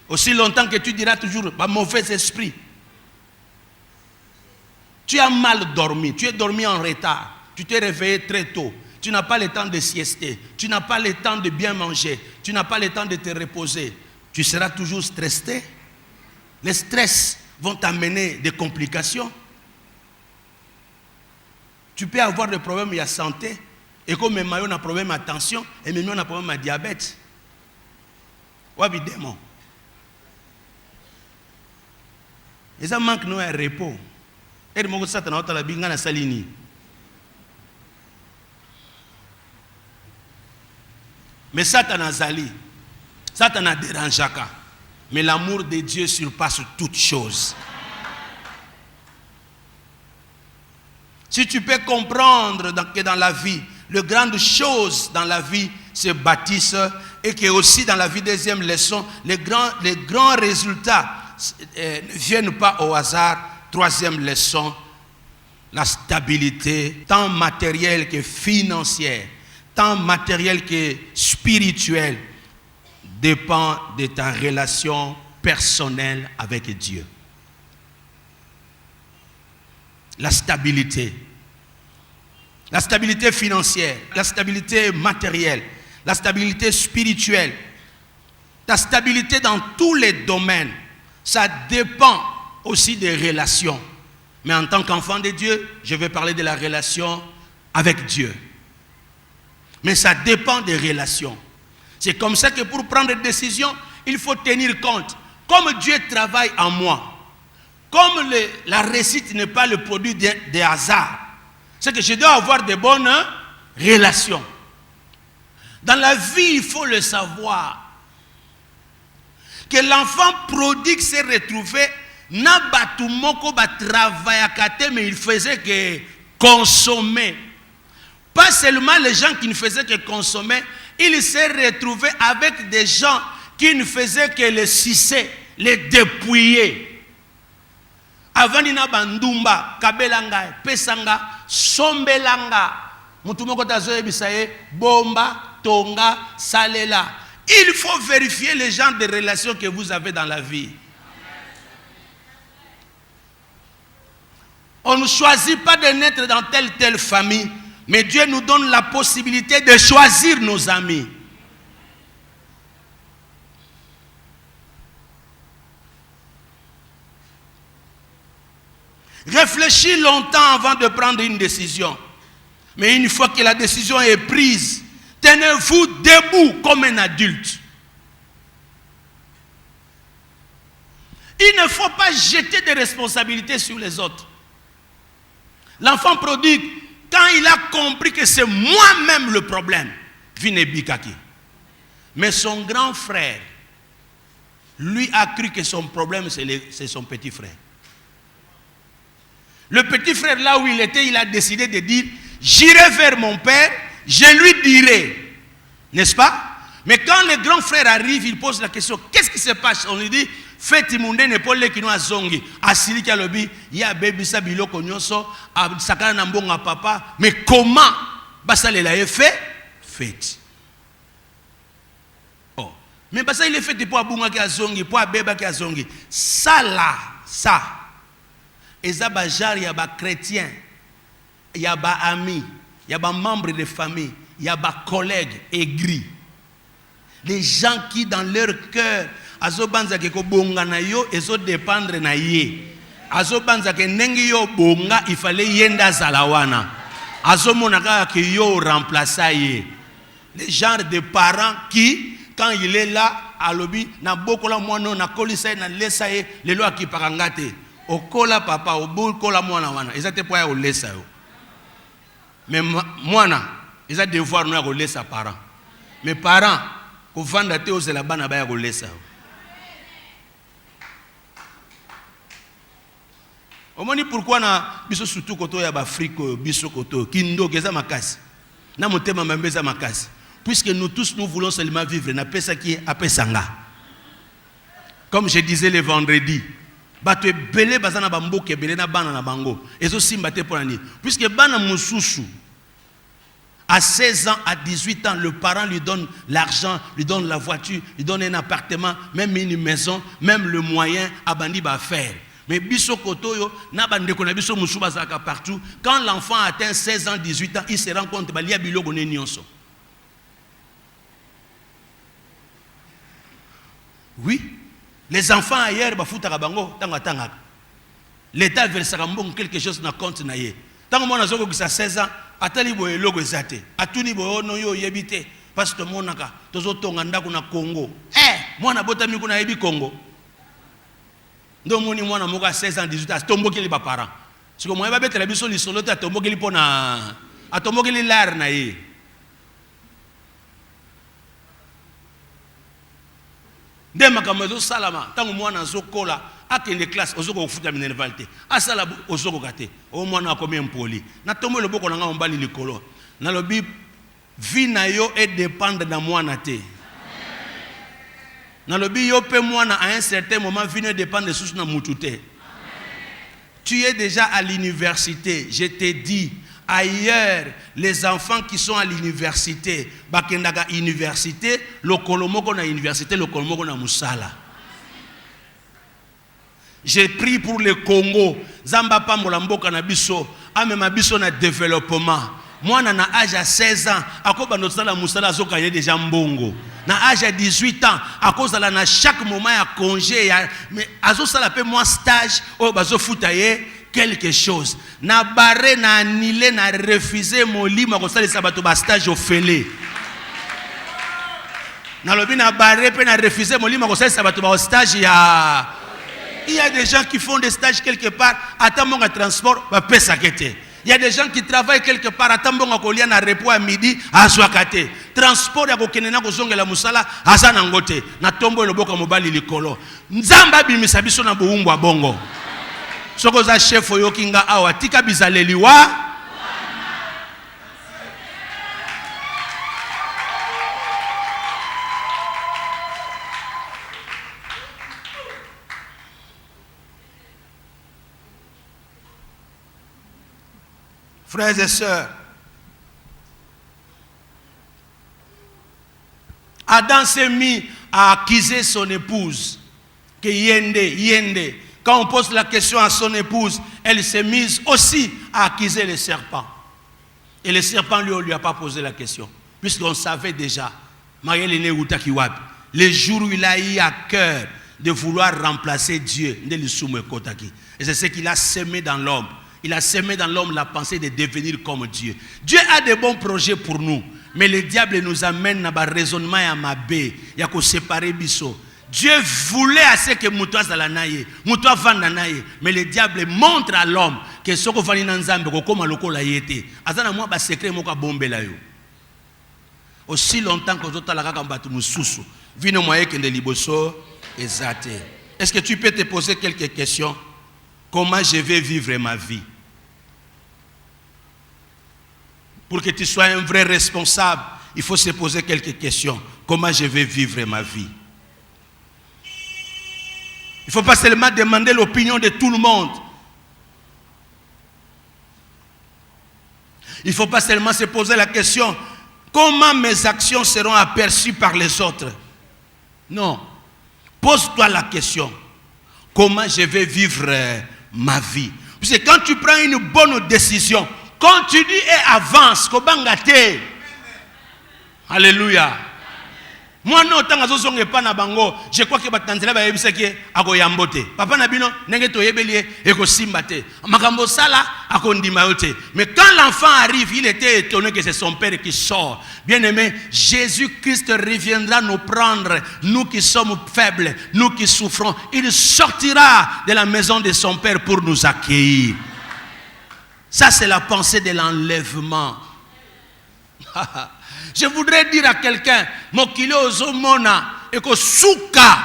Aussi longtemps que tu diras toujours, mauvais esprit. Tu as mal dormi, tu es dormi en retard, tu t'es réveillé très tôt, tu n'as pas le temps de siester, tu n'as pas le temps de bien manger, tu n'as pas le temps de te reposer. Tu seras toujours stressé. Les stress vont t'amener des complications. Tu peux avoir des problèmes de santé. Et comme même on a un problème de tension, et même on a un problème de diabète. Ou évidemment. Et ça manque nous un repos. Et le monde Satan a la binga na salini. Mais Satan a zali. Satan a dérangé. Mais l'amour de Dieu surpasse toutes choses. Si tu peux comprendre que dans la vie, les grandes choses dans la vie se bâtissent et que aussi dans la vie, deuxième leçon, les grands résultats ne viennent pas au hasard. Troisième leçon, la stabilité, tant matérielle que financière, tant matérielle que spirituelle, dépend de ta relation personnelle avec Dieu. La stabilité financière, la stabilité matérielle, la stabilité spirituelle, ta stabilité dans tous les domaines, ça dépend aussi des relations. Mais en tant qu'enfant de Dieu, je vais parler de la relation avec Dieu. Mais ça dépend des relations. C'est comme ça que pour prendre des décisions, il faut tenir compte. Comme Dieu travaille en moi, comme la réussite n'est pas le produit des hasards, c'est que je dois avoir de bonnes relations. Dans la vie, il faut le savoir. Que l'enfant prodigue s'est retrouvé, n'a pas tout le monde travaillé à côté, mais il faisait que consommer. Pas seulement les gens qui ne faisaient que consommer, il s'est retrouvé avec des gens qui ne faisaient que les sucer, les dépouiller. Avant d'ina bandumba, kabelanga, pesanga, sombelanga, mutumoko tazoye bisaye, bomba, tonga, salela. Il faut vérifier les genres de relations que vous avez dans la vie. On ne choisit pas de naître dans telle famille. Mais Dieu nous donne la possibilité de choisir nos amis. Réfléchis longtemps avant de prendre une décision. Mais une fois que la décision est prise, tenez-vous debout comme un adulte. Il ne faut pas jeter des responsabilités sur les autres. L'enfant prodigue, quand il a compris que c'est moi-même le problème, Vinebikaki. Mais son grand frère, lui a cru que son problème, c'est son petit frère. Le petit frère, là où il était, il a décidé de dire, j'irai vers mon père, je lui dirai. N'est-ce pas? Mais quand le grand frère arrive, il pose la question, qu'est-ce qui se passe? On lui dit, faites imunde n'épaule qui nous a zongi. Asili kalobi, ya baby sa biloko nyonso, sakana na mbonga papa. Mais comment? Basa le la fait? Faites. Oh. Mais basa il est fait pour abunga ki azongi, pour abeba ki azongi. Ça là, ça. Eza ba jar ya ba chrétien, ya ba ami, ya ba membre de famille, ya ba collègue aigri. Les gens qui dans leur cœur azobanza ke ko bonga na yo ezo dépendre na ye. Azobanza ke nengi yo bonga il fallait yenda zalawana. Azomona ka ke yo remplacer ye. Les genres de parents qui quand il est là alobi na bokola mwana na kolisa na lesa ye lelo akipakangate. Okola papa obukola mwana wana. Ezate po ya olesa yo. Mais mwana eza devoir no ya kolesa parents. Mes parents kovanda te ozela bana baya kolesa. Omoni pourquoi na biso surtout koto ya Afrique biso koto kindo keza makasi. Na motema mbeza makasi. Puisque nous tous nous voulons seulement vivre na pesa qui apesanga. Comme je disais le vendredi, bato ebele bazana bamboke ebele na bana na bango. Ezo simba te pour ani. Puisque bana mususu à 16 ans, à 18 ans, le parent lui donne l'argent, lui donne la voiture, lui donne un appartement, même une maison, même le moyen à bandi ba faire. Mais biso kotoyo, na bande kona biso musuba zaka partout. Quand l'enfant atteint 16 ans, 18 ans, il se rend compte balia biloko ne nyonso. Oui, les enfants ailleurs ba futa bango tanga tanga. L'État verse quelque chose na compte na ye. Tant mon azoko qui 16 ans, atali boye logo ezate. Atuni boyo no yo yebite parce que monaka tozo tonga ndako na Congo. Mwana botami kuna yebi Congo. Ndo moni mwana moka 16 ans 18 ans tombokeli ba parents. Siko moye ba betela biso lisolo ta tombokeli pona atombokeli lar na ye. Ndema kamazo salama tangu mwana zokola akende classe ozoko kufuta minervalite asala ozoko kate o mwana akomi impoli na tombo loboko na nga mbali likolo na lobi vie na yo et dépendre na mwana te na lobi yo pe mwana à un certain moment vie ne dépend de sous na mutu te. Tu es déjà à l'université, je t'ai dit. Ailleurs, les enfants qui sont à l'université, bakendaga université, le kolomoko na université, le kolomoko na musala. J'ai pris pour le Congo, Zamba pambola mboka na biso, amema biso na développement. Moi na âge à 16 ans, à cause de notre musala zoka y déjà mbongo. Na âge à 18 ans, à cause de la chaque moment à congé, mais azo sala pe moi stage, oh bazo futaye quelque chose. Na barré, na annulé, na refusé mon lit, ma constat de sabato ba stage au fêlé. Na lobi na barré, pe na refusé mon lit, ma constat de sabato ba stage ya. Il y a des gens qui font des stages quelque part, attends mon transport, ba pesa kete. Il y a des gens qui travaillent quelque part, attends mon kolia na repos à midi, à swakate. Transport ya kokenena ko zongela musala, azana ngote. Na tombo le boka mobali likolo. Nzamba bimisa biso na buumbu bongo. Soko za chef yokinga awa tika bizaleli wa frères et sœurs, Adam s'est mis à accuser son épouse que yende. Quand on pose la question à son épouse, elle s'est mise aussi à accuser le serpent. Et le serpent lui a pas posé la question. Puisqu'on savait déjà, le jour où il a eu à cœur de vouloir remplacer Dieu, et c'est ce qu'il a semé dans l'homme. Il a semé dans l'homme la pensée de devenir comme Dieu. Dieu a de bons projets pour nous. Mais le diable nous amène à un raisonnement à ma baie. Il y a qu'on séparer biso. Dieu voulait assez que Moutoua Zalanaye, Moutoua Vandanaye, mais le diable montre à l'homme que ce qu'on va faire dans Zambie, comme le col a été. Azana moi, secret, moi, bombe là. Aussi longtemps que d'autres la kambatu mususu, vino moyen que de liboso exact. Est-ce que tu peux te poser quelques questions? Comment je vais vivre ma vie? Pour que tu sois un vrai responsable il faut se poser quelques questions. Comment je vais vivre ma vie? Il ne faut pas seulement demander l'opinion de tout le monde. Il ne faut pas seulement se poser la question, comment mes actions seront aperçues par les autres? Non. Pose-toi la question, comment je vais vivre ma vie? Parce que quand tu prends une bonne décision, continue et avance. Alléluia. Moi non tanga zozonge pa na bango, je crois que batanzela ba yebiseke akoyambote. Papa na bino nenge to yebelie ekosimba te. Makambo sala akondima yote. Mais quand l'enfant arrive, il était étonné que c'est son père qui sort. Bien-aimé, Jésus-Christ reviendra nous prendre, nous qui sommes faibles, nous qui souffrons. Il sortira de la maison de son père pour nous accueillir. Ça c'est la pensée de l'enlèvement. Je voudrais dire à quelqu'un, mokile ozomona eko souka,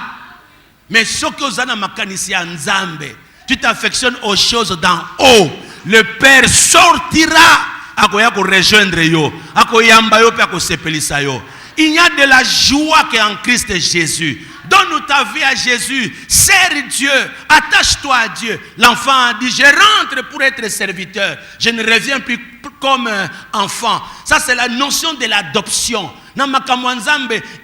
mais soki ozana makanisi ya Nzambe, tu t'affectionnes aux choses d'en haut. Le Père sortira, akoya ko rejoindre yo, akoyamba yo pe akosepelisa yo. Il y a de la joie qui est en Christ Jésus. Donne ta vie à Jésus, sers Dieu, attache-toi à Dieu. L'enfant a dit, je rentre pour être serviteur, je ne reviens plus comme enfant. Ça c'est la notion de l'adoption.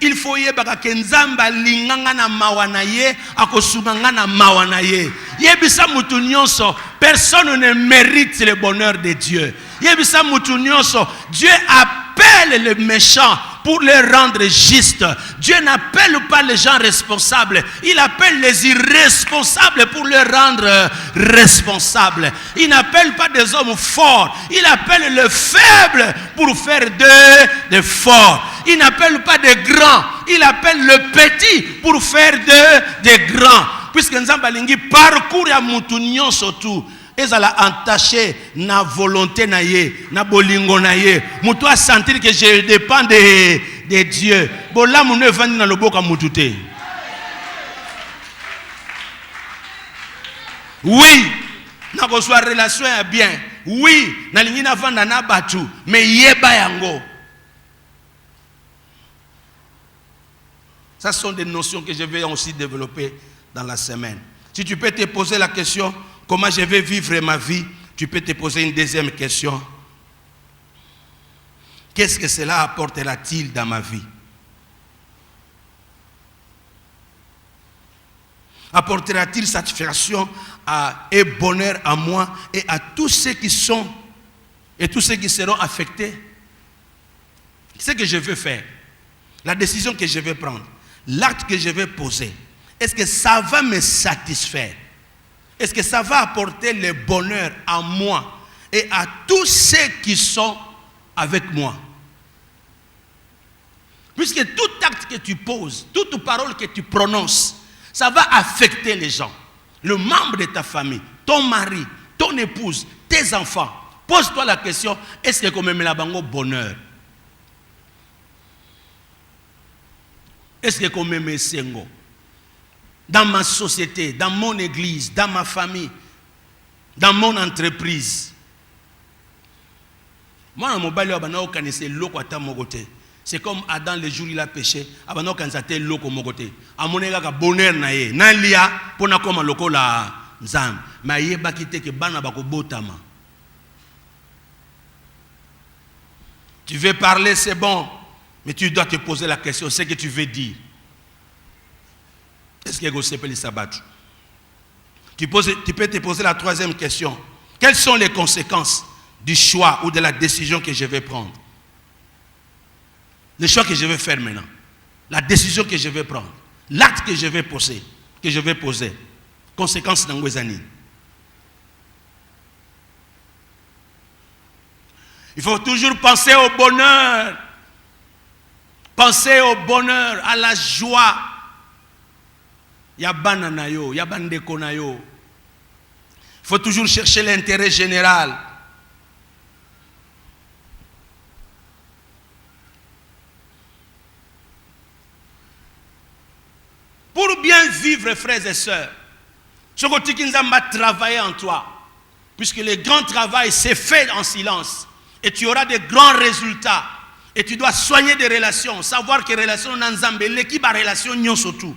Il faut yebaka ke Nzamba linganga na mawana ye, akosumanga na mawana ye. Yebisa mutu nyonso, personne ne mérite le bonheur de Dieu. Yebisa mutu nyonso, Dieu appelle les méchants pour les rendre justes. Dieu n'appelle pas les gens responsables, il appelle les irresponsables pour les rendre responsables. Il n'appelle pas des hommes forts, il appelle les faibles pour faire d'eux des forts. Il n'appelle pas des grands, il appelle le petit pour faire d'eux des grands. Puisque Nzamba lingi parcours ya mutu nyonso tu. Ezala entaché na volonté na ye, na bolingo na ye. Mutu a sentir que je dépends de Dieu. Bola mune vandi na loboka mutu te. Oui, na ko soit relation ya bien. Oui, na lingi na vanda na batu, mais yeba yango. Ça sont des notions que je vais aussi développer dans la semaine. Si tu peux te poser la question, comment je vais vivre ma vie, tu peux te poser une deuxième question. Qu'est-ce que cela apportera-t-il dans ma vie? Apportera-t-il satisfaction et bonheur à moi et à tous ceux qui sont et tous ceux qui seront affectés? Ce que je veux faire, la décision que je vais prendre, l'acte que je vais poser, est-ce que ça va me satisfaire? Est-ce que ça va apporter le bonheur à moi et à tous ceux qui sont avec moi? Puisque tout acte que tu poses, toute parole que tu prononces, ça va affecter les gens. Le membre de ta famille, ton mari, ton épouse, tes enfants. Pose-toi la question, est-ce que comme la bango bonheur? Est-ce que comme me sengo? Dans ma société, dans mon église, dans ma famille, dans mon entreprise. Moi, c'est comme Adam le jour il a péché. Tu veux parler, c'est bon, mais tu dois te poser la question, ce que tu veux dire. Est-ce que vous sabbat? Tu peux te poser la troisième question. Quelles sont les conséquences du choix ou de la décision que je vais prendre? Le choix que je vais faire maintenant. La décision que je vais prendre. L'acte que je vais poser. Conséquences dans les années. Il faut toujours penser au bonheur. Penser au bonheur, à la joie. Yabana na yo, yabandeko na yo. Il faut toujours chercher l'intérêt général. Pour bien vivre, frères et sœurs, ce que tu va travailler en toi, puisque le grand travail s'est fait en silence, et tu auras de grands résultats. Et tu dois soigner des relations, savoir que les relations dans Nzambe, l'équipe a relation nyon surtout.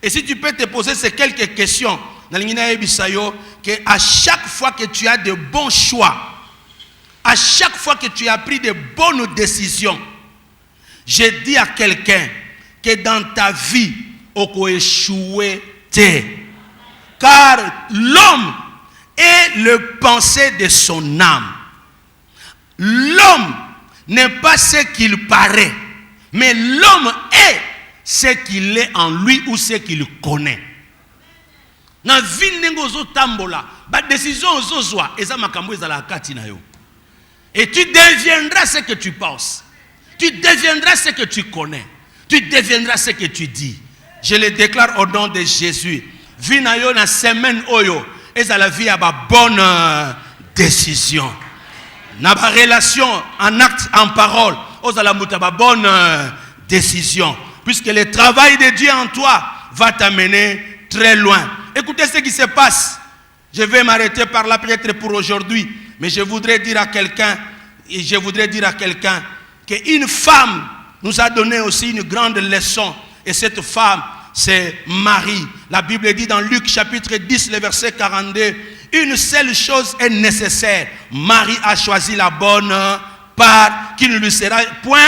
Et si tu peux te poser ces quelques questions, que à chaque fois que tu as de bons choix, à chaque fois que tu as pris de bonnes décisions, je dis à quelqu'un que dans ta vie, on peut échouer. Car l'homme est le pensée de son âme. L'homme n'est pas ce qu'il paraît, mais l'homme est ce qu'il est en lui ou ce qu'il connaît. Na vie nengozo tambola, ba décision ozozwa, eza makambo ezala kati na yo. Et tu deviendras ce que tu penses. Tu deviendras ce que tu connais. Tu deviendras ce que tu dis. Je le déclare au nom de Jésus. Vie na yo na semaine oyo, ezala vie à ba bonne décision. Na ba relation en acte, en parole, ozala muta ba bonne décision. Puisque le travail de Dieu en toi va t'amener très loin. Écoutez ce qui se passe. Je vais m'arrêter par là peut-être pour aujourd'hui. Mais je voudrais dire à quelqu'un qu'une femme nous a donné aussi une grande leçon. Et cette femme, c'est Marie. La Bible dit dans Luc chapitre 10, le verset 42, une seule chose est nécessaire. Marie a choisi la bonne part qui ne lui sera point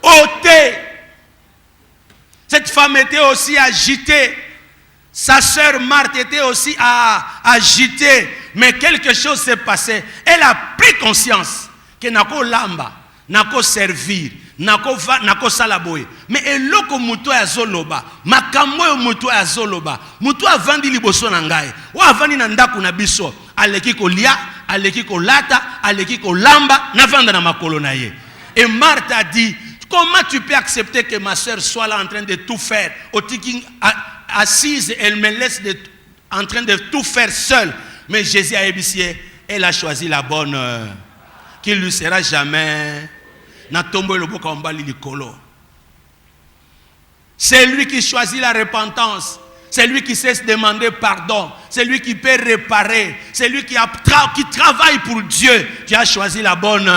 ôtée. Cette femme était aussi agitée. Sa sœur Marthe était aussi agitée. Mais quelque chose s'est passé. Elle a pris conscience que nako lamba, nako servir, nako salaboye. Mais eloko muto ya zoloba, makambo yo muto ya zoloba, muto avandi liboso na ngai, wa avandi na ndaku na biso, aleki ko lia, aleki ko lata, aleki ko lamba, na vanda na makolo na ye. Et Marthe a dit, comment tu peux accepter que ma sœur soit là en train de tout faire, assise, elle me laisse en train de tout faire seule. Mais Jésus a ébissé, elle a choisi la bonne, qui ne lui sera jamais. C'est lui qui choisit la repentance. C'est lui qui sait se demander pardon. C'est lui qui peut réparer. C'est lui qui travaille pour Dieu. Tu as choisi la bonne.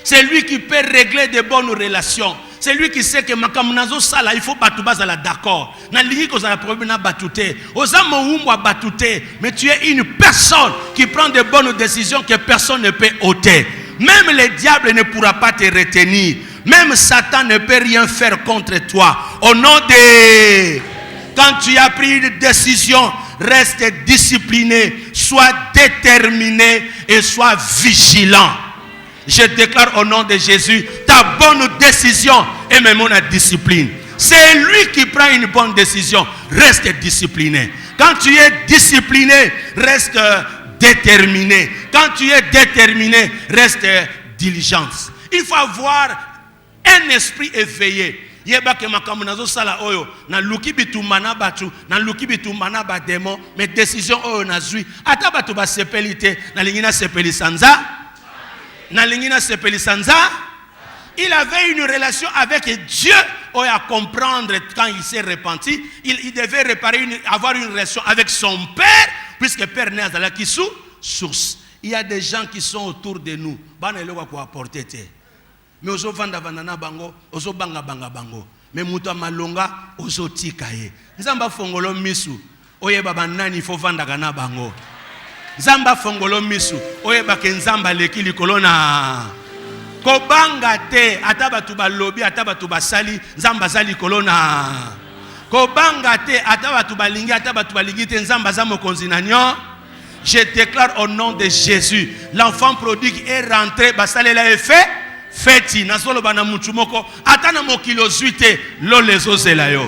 C'est lui qui peut régler de bonnes relations. C'est lui qui sait que makamunazo sala il faut batubaza la d'accord. Na lingi ko za problème na batute. Ozamo umwa batute, mais tu es une personne qui prend de bonnes décisions que personne ne peut ôter. Même le diable ne pourra pas te retenir. Même Satan ne peut rien faire contre toi. Au nom de... Quand tu as pris une décision, reste discipliné, sois déterminé et sois vigilant. Je déclare au nom de Jésus, ta bonne décision est même la discipline. C'est lui qui prend une bonne décision. Reste discipliné. Quand tu es discipliné, reste déterminé. Quand tu es déterminé, reste diligence. Il faut avoir un esprit éveillé. Yeba ke makamu nazo sala oyo na luki bitumana batu na luki bitumana ba démon mais décision oyo nazui ata batu ba sepelité na lingina sepeli sanza na lingina sepeli sanza. Il avait une relation avec Dieu à comprendre quand il s'est repenti. Il devait avoir une relation avec son père, puisque père n'est pas là qui source. Il y a des gens qui sont autour de nous. Mais ozo vanda vandana bango, ozo banga bango. Mais muta malonga ozo tikaye. Nzamba fongolo misu, oye baba nani fo vanda gana bango. Nzamba fongolo misu, oye bake nzamba leki likolona. Kobanga te ataba tuba lobi ataba tuba sali nzamba zali kolona. Kobanga te ataba tuba lingi ataba tuba lingi te nzamba za mokonzi na nyo. Je déclare au nom de Jésus, l'enfant prodigue est rentré, basalela est fait. Feti nasolo bana mutumoko atana mokilo zuite lo lezozela yo.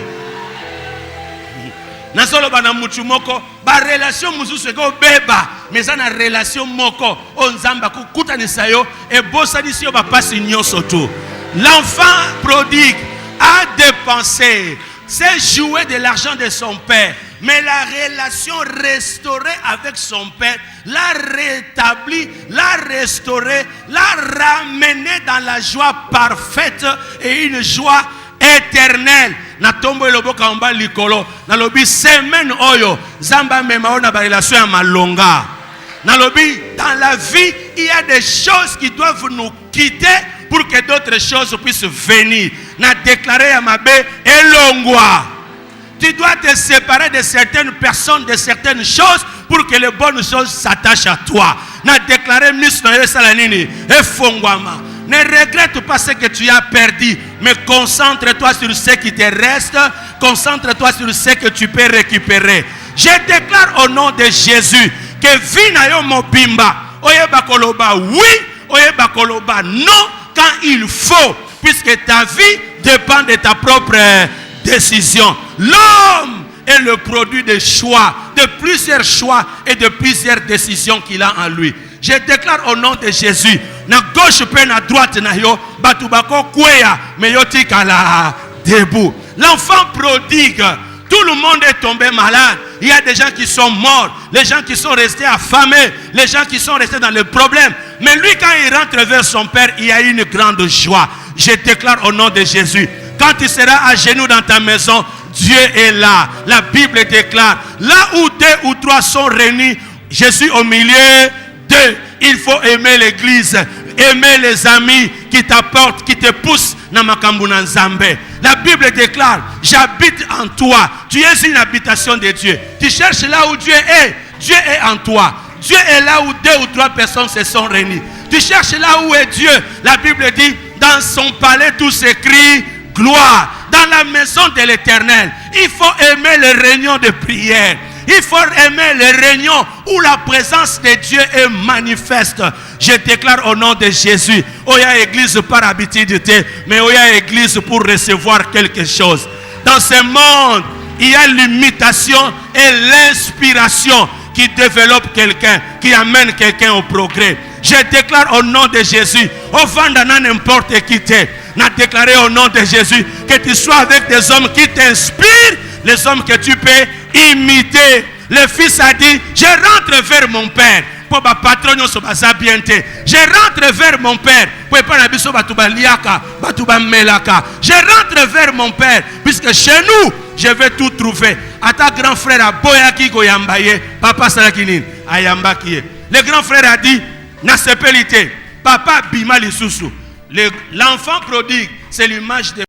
Nasolo bana mutumoko ba relation mususu ko beba mais ana relation moko onzamba kukutanisa yo e bosanisi yo ba pasi nyonso to. L'enfant prodigue a dépensé, s'est joué de l'argent de son père, mais la relation restaurée avec son père l'a rétabli, l'a restauré, l'a ramené dans la joie parfaite et une joie éternelle. Na tombo eloboka mba likolo na lobi semaine oyo zamba mema ona ba relation ya malonga. Na lobi dans la vie il y a des choses qui doivent nous quitter pour que d'autres choses puissent venir. N'a déclaré à ma bé et l'ongwa. Tu dois te séparer de certaines personnes, de certaines choses, pour que les bonnes choses s'attachent à toi. N'a déclaré et fongwama. Ne regrette pas ce que tu as perdu, mais concentre-toi sur ce qui te reste, concentre-toi sur ce que tu peux récupérer. Je déclare au nom de Jésus que Vinayo Mobimba, Oyeba Koloba oui, Oyeba Koloba non, quand il faut, puisque ta vie dépend de ta propre décision. L'homme est le produit de choix, de plusieurs choix et de plusieurs décisions qu'il a en lui. Je déclare au nom de Jésus, na gauche pe na droite na yo, batubako kweya, mais yo tikala debout. L'enfant prodigue, tout le monde est tombé malade. Il y a des gens qui sont morts, les gens qui sont restés affamés, les gens qui sont restés dans le problème. Mais lui, quand il rentre vers son père, il y a une grande joie. Je déclare au nom de Jésus, quand tu seras à genoux dans ta maison, Dieu est là. La Bible déclare, là où 2 ou 3 sont réunis, je suis au milieu d'eux. Il faut aimer l'église, aimer les amis qui t'apportent, qui te poussent dans Makambuna Nzambe. La Bible déclare, j'habite en toi. Tu es une habitation de Dieu. Tu cherches là où Dieu est. Dieu est en toi. Dieu est là où 2 ou 3 personnes se sont réunies. Tu cherches là où est Dieu. La Bible dit, dans son palais tout s'écrit gloire. Dans la maison de l'Éternel, il faut aimer les réunions de prière. Il faut aimer les réunions où la présence de Dieu est manifeste. Je déclare au nom de Jésus, Oya Église par habitude, mais Oya Église pour recevoir quelque chose. Dans ce monde, il y a l'imitation et l'inspiration qui développe quelqu'un, qui amène quelqu'un au progrès. Je déclare au nom de Jésus, au Vandana n'importe qui t'es, n'a déclaré au nom de Jésus que tu sois avec des hommes qui t'inspirent, les hommes que tu peux imiter. Le fils a dit, je rentre vers mon père. Je rentre vers mon père. Je rentre vers mon père. Puisque chez nous, je vais tout trouver. À ta grand frère a Boyaki Goyambaye, papa Salakinin, Ayambakie. Le grand frère a dit, Nasepelite, papa Bima Lisusu. L'enfant prodigue, c'est l'image de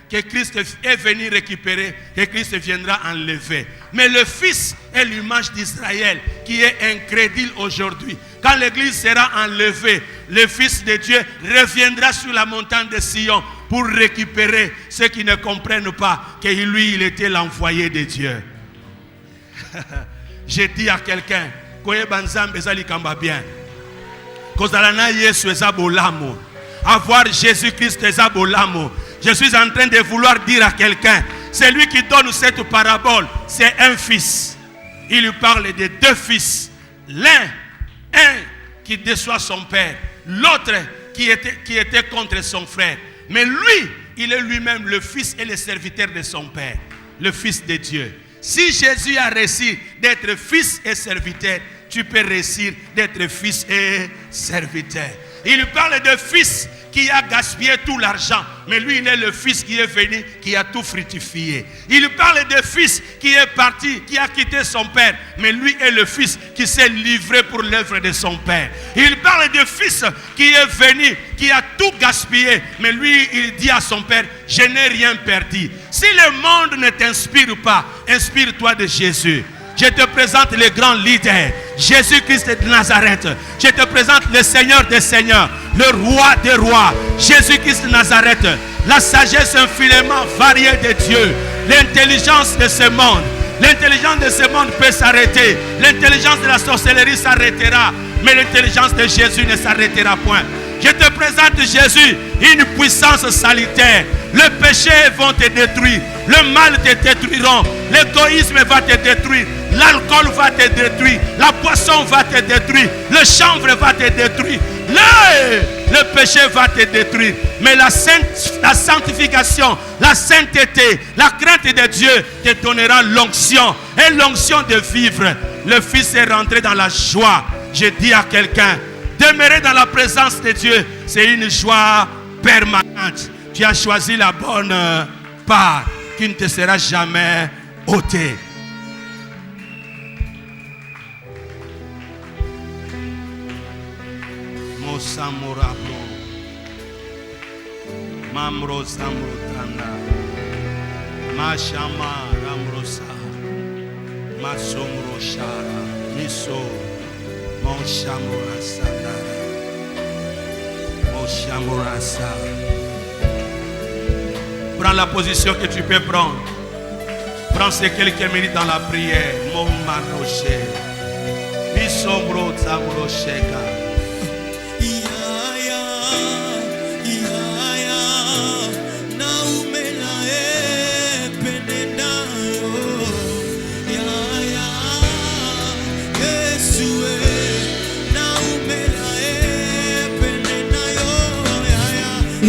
que Christ est venu récupérer, que Christ viendra enlever. Mais le Fils est l'image d'Israël qui est incrédule aujourd'hui. Quand l'Église sera enlevée, le Fils de Dieu reviendra sur la montagne de Sion pour récupérer ceux qui ne comprennent pas que lui, il était l'envoyé de Dieu. J'ai dit à quelqu'un, avoir Jésus-Christ, je suis en train de vouloir dire à quelqu'un, c'est lui qui donne cette parabole, c'est un fils. Il lui parle de 2 fils. Un qui déçoit son père, l'autre qui était contre son frère. Mais lui, il est lui-même le fils et le serviteur de son père, le fils de Dieu. Si Jésus a réussi d'être fils et serviteur, tu peux réussir d'être fils et serviteur. Il lui parle de fils qui a gaspillé tout l'argent, mais lui il est le fils qui est venu, qui a tout fructifié. Il parle de fils qui est parti, qui a quitté son père, mais lui est le fils qui s'est livré pour l'œuvre de son père. Il parle de fils qui est venu, qui a tout gaspillé, mais lui il dit à son père, je n'ai rien perdu. Si le monde ne t'inspire pas, inspire-toi de Jésus. Je te présente le grand leader, Jésus-Christ de Nazareth. Je te présente le Seigneur des Seigneurs, le Roi des Rois, Jésus-Christ de Nazareth. La sagesse infiniment variée de Dieu, l'intelligence de ce monde. L'intelligence de ce monde peut s'arrêter. L'intelligence de la sorcellerie s'arrêtera, mais l'intelligence de Jésus ne s'arrêtera point. Je te présente Jésus, une puissance salutaire. Le péché va te détruire, le mal te détruira, l'égoïsme va te détruire, l'alcool va te détruire, la poisson va te détruire, le chanvre va te détruire, le péché va te détruire. Mais la sanctification, la sainteté, la crainte de Dieu te donnera l'onction et l'onction de vivre. Le Fils est rentré dans la joie. Je dis à quelqu'un, demeurer dans la présence de Dieu, c'est une joie permanente. Tu as choisi la bonne part qui ne te sera jamais ôtée. Mamro Samrotana. Mashama Ramrosa. Masomro Shara. Miso. Mon Shamora Sandara. Mon Shamora Sa. Prends la position que tu peux prendre. Prends ces quelques minutes dans la prière. Mon Marroché. Misombro Samrocheka.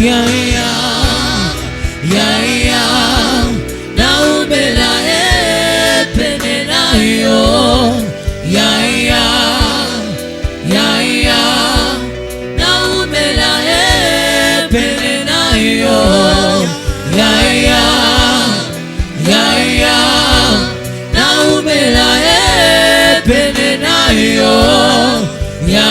Ya ya naumela penena yo ya naumela penena yo ya naumela penena yo ya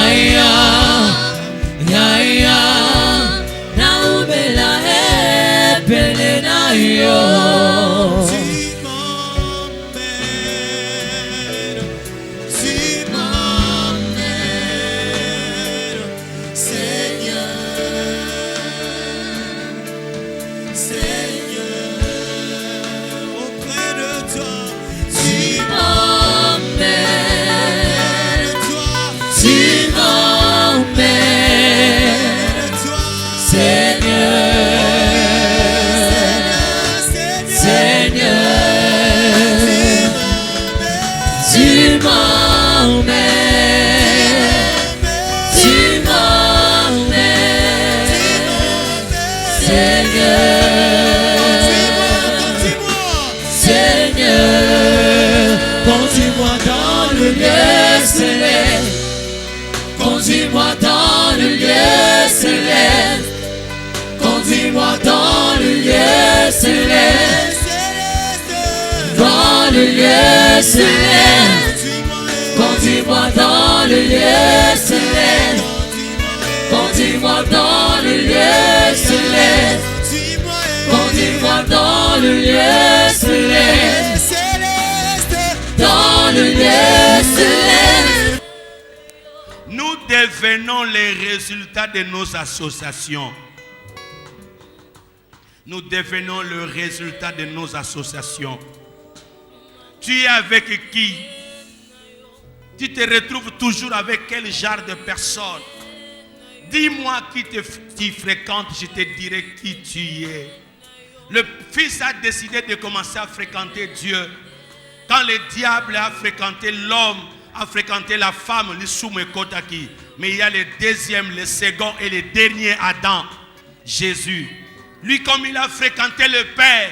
Conduis-moi dans le lieu céleste. Conduis-moi dans le lieu céleste. Dans le lieu céleste. Conduis-moi dans le lieu céleste. Conduis-moi dans le lieu céleste. Conduis-moi dans le lieu céleste. Dans le lieu céleste. Nous devenons les résultats de nos associations. Nous devenons le résultat de nos associations. Tu es avec qui? Tu te retrouves toujours avec quel genre de personne? Dis-moi qui tu fréquentes, je te dirai qui tu es. Le fils a décidé de commencer à fréquenter Dieu. Quand le diable a fréquenté l'homme, a fréquenté la femme, le soumekotaki. Mais il y a le deuxième, le second et le dernier Adam, Jésus. Lui, comme il a fréquenté le Père,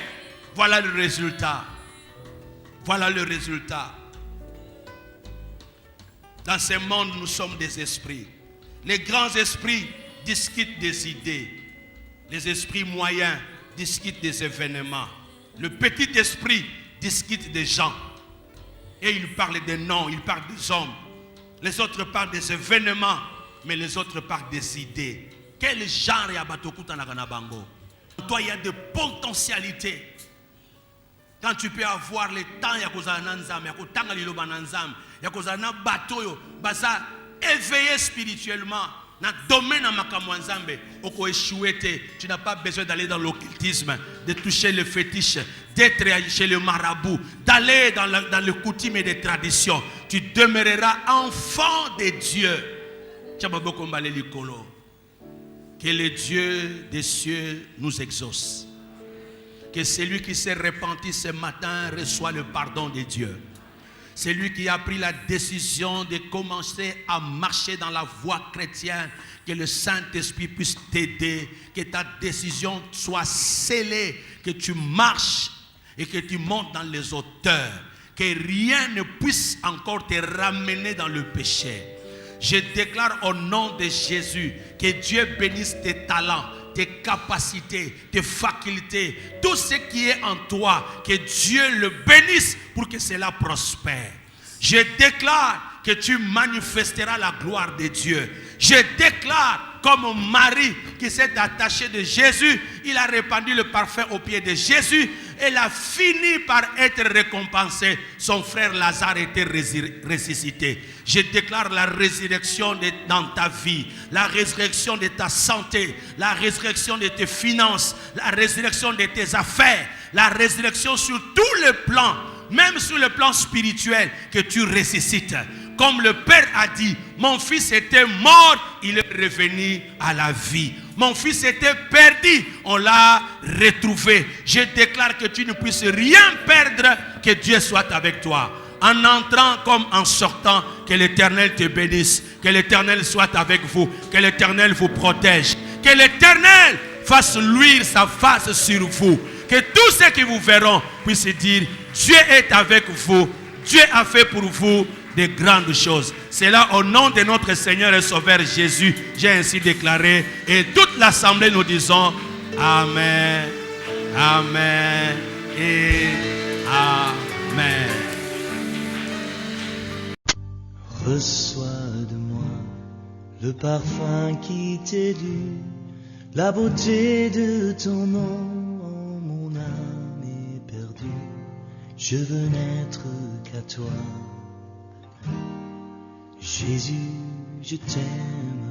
voilà le résultat. Voilà le résultat. Dans ce monde, nous sommes des esprits. Les grands esprits discutent des idées. Les esprits moyens discutent des événements. Le petit esprit discute des gens. Et il parle des noms, il parle des hommes. Les autres parlent des événements, mais les autres parlent des idées. Quel genre y a batokuta na bango? Toi, il y a de potentialités. Quand tu peux avoir le temps, il y a kozana nanzam, il y a kozana liloba nanzam, il y a kozana bato, basa éveillé spirituellement. Dans le domaine de Makamwanzambe, tu n'as pas besoin d'aller dans l'occultisme, de toucher le fétiche, d'être chez le marabout, d'aller dans le coutume et les traditions. Tu demeureras enfant de Dieu. Que le Dieu des cieux nous exauce. Que celui qui s'est repenti ce matin reçoit le pardon de Dieu. Celui qui a pris la décision de commencer à marcher dans la voie chrétienne, que le Saint-Esprit puisse t'aider, que ta décision soit scellée, que tu marches et que tu montes dans les hauteurs, que rien ne puisse encore te ramener dans le péché. Je déclare au nom de Jésus que Dieu bénisse tes talents, tes capacités, tes facultés, tout ce qui est en toi, que Dieu le bénisse pour que cela prospère. Je déclare que tu manifesteras la gloire de Dieu. Je déclare comme Marie qui s'est attachée de Jésus, il a répandu le parfum aux pieds de Jésus. Elle a fini par être récompensée. Son frère Lazare était ressuscité. Je déclare la résurrection dans ta vie, la résurrection de ta santé, la résurrection de tes finances, la résurrection de tes affaires, la résurrection sur tous les plans, même sur le plan spirituel, que tu ressuscites. Comme le Père a dit, mon fils était mort, il est revenu à la vie. Mon fils était perdu, on l'a retrouvé. Je déclare que tu ne puisses rien perdre, que Dieu soit avec toi. En entrant comme en sortant, que l'Éternel te bénisse, que l'Éternel soit avec vous, que l'Éternel vous protège, que l'Éternel fasse luire sa face sur vous, que tous ceux qui vous verront puissent dire, Dieu est avec vous, Dieu a fait pour vous de grandes choses. C'est là au nom de notre Seigneur et Sauveur Jésus, j'ai ainsi déclaré, et toute l'assemblée nous disons Amen, Amen et Amen. Reçois de moi le parfum qui t'élu, la beauté de ton nom, oh, mon âme est perdue. Je veux n'être qu'à toi. Jésus, je t'aime.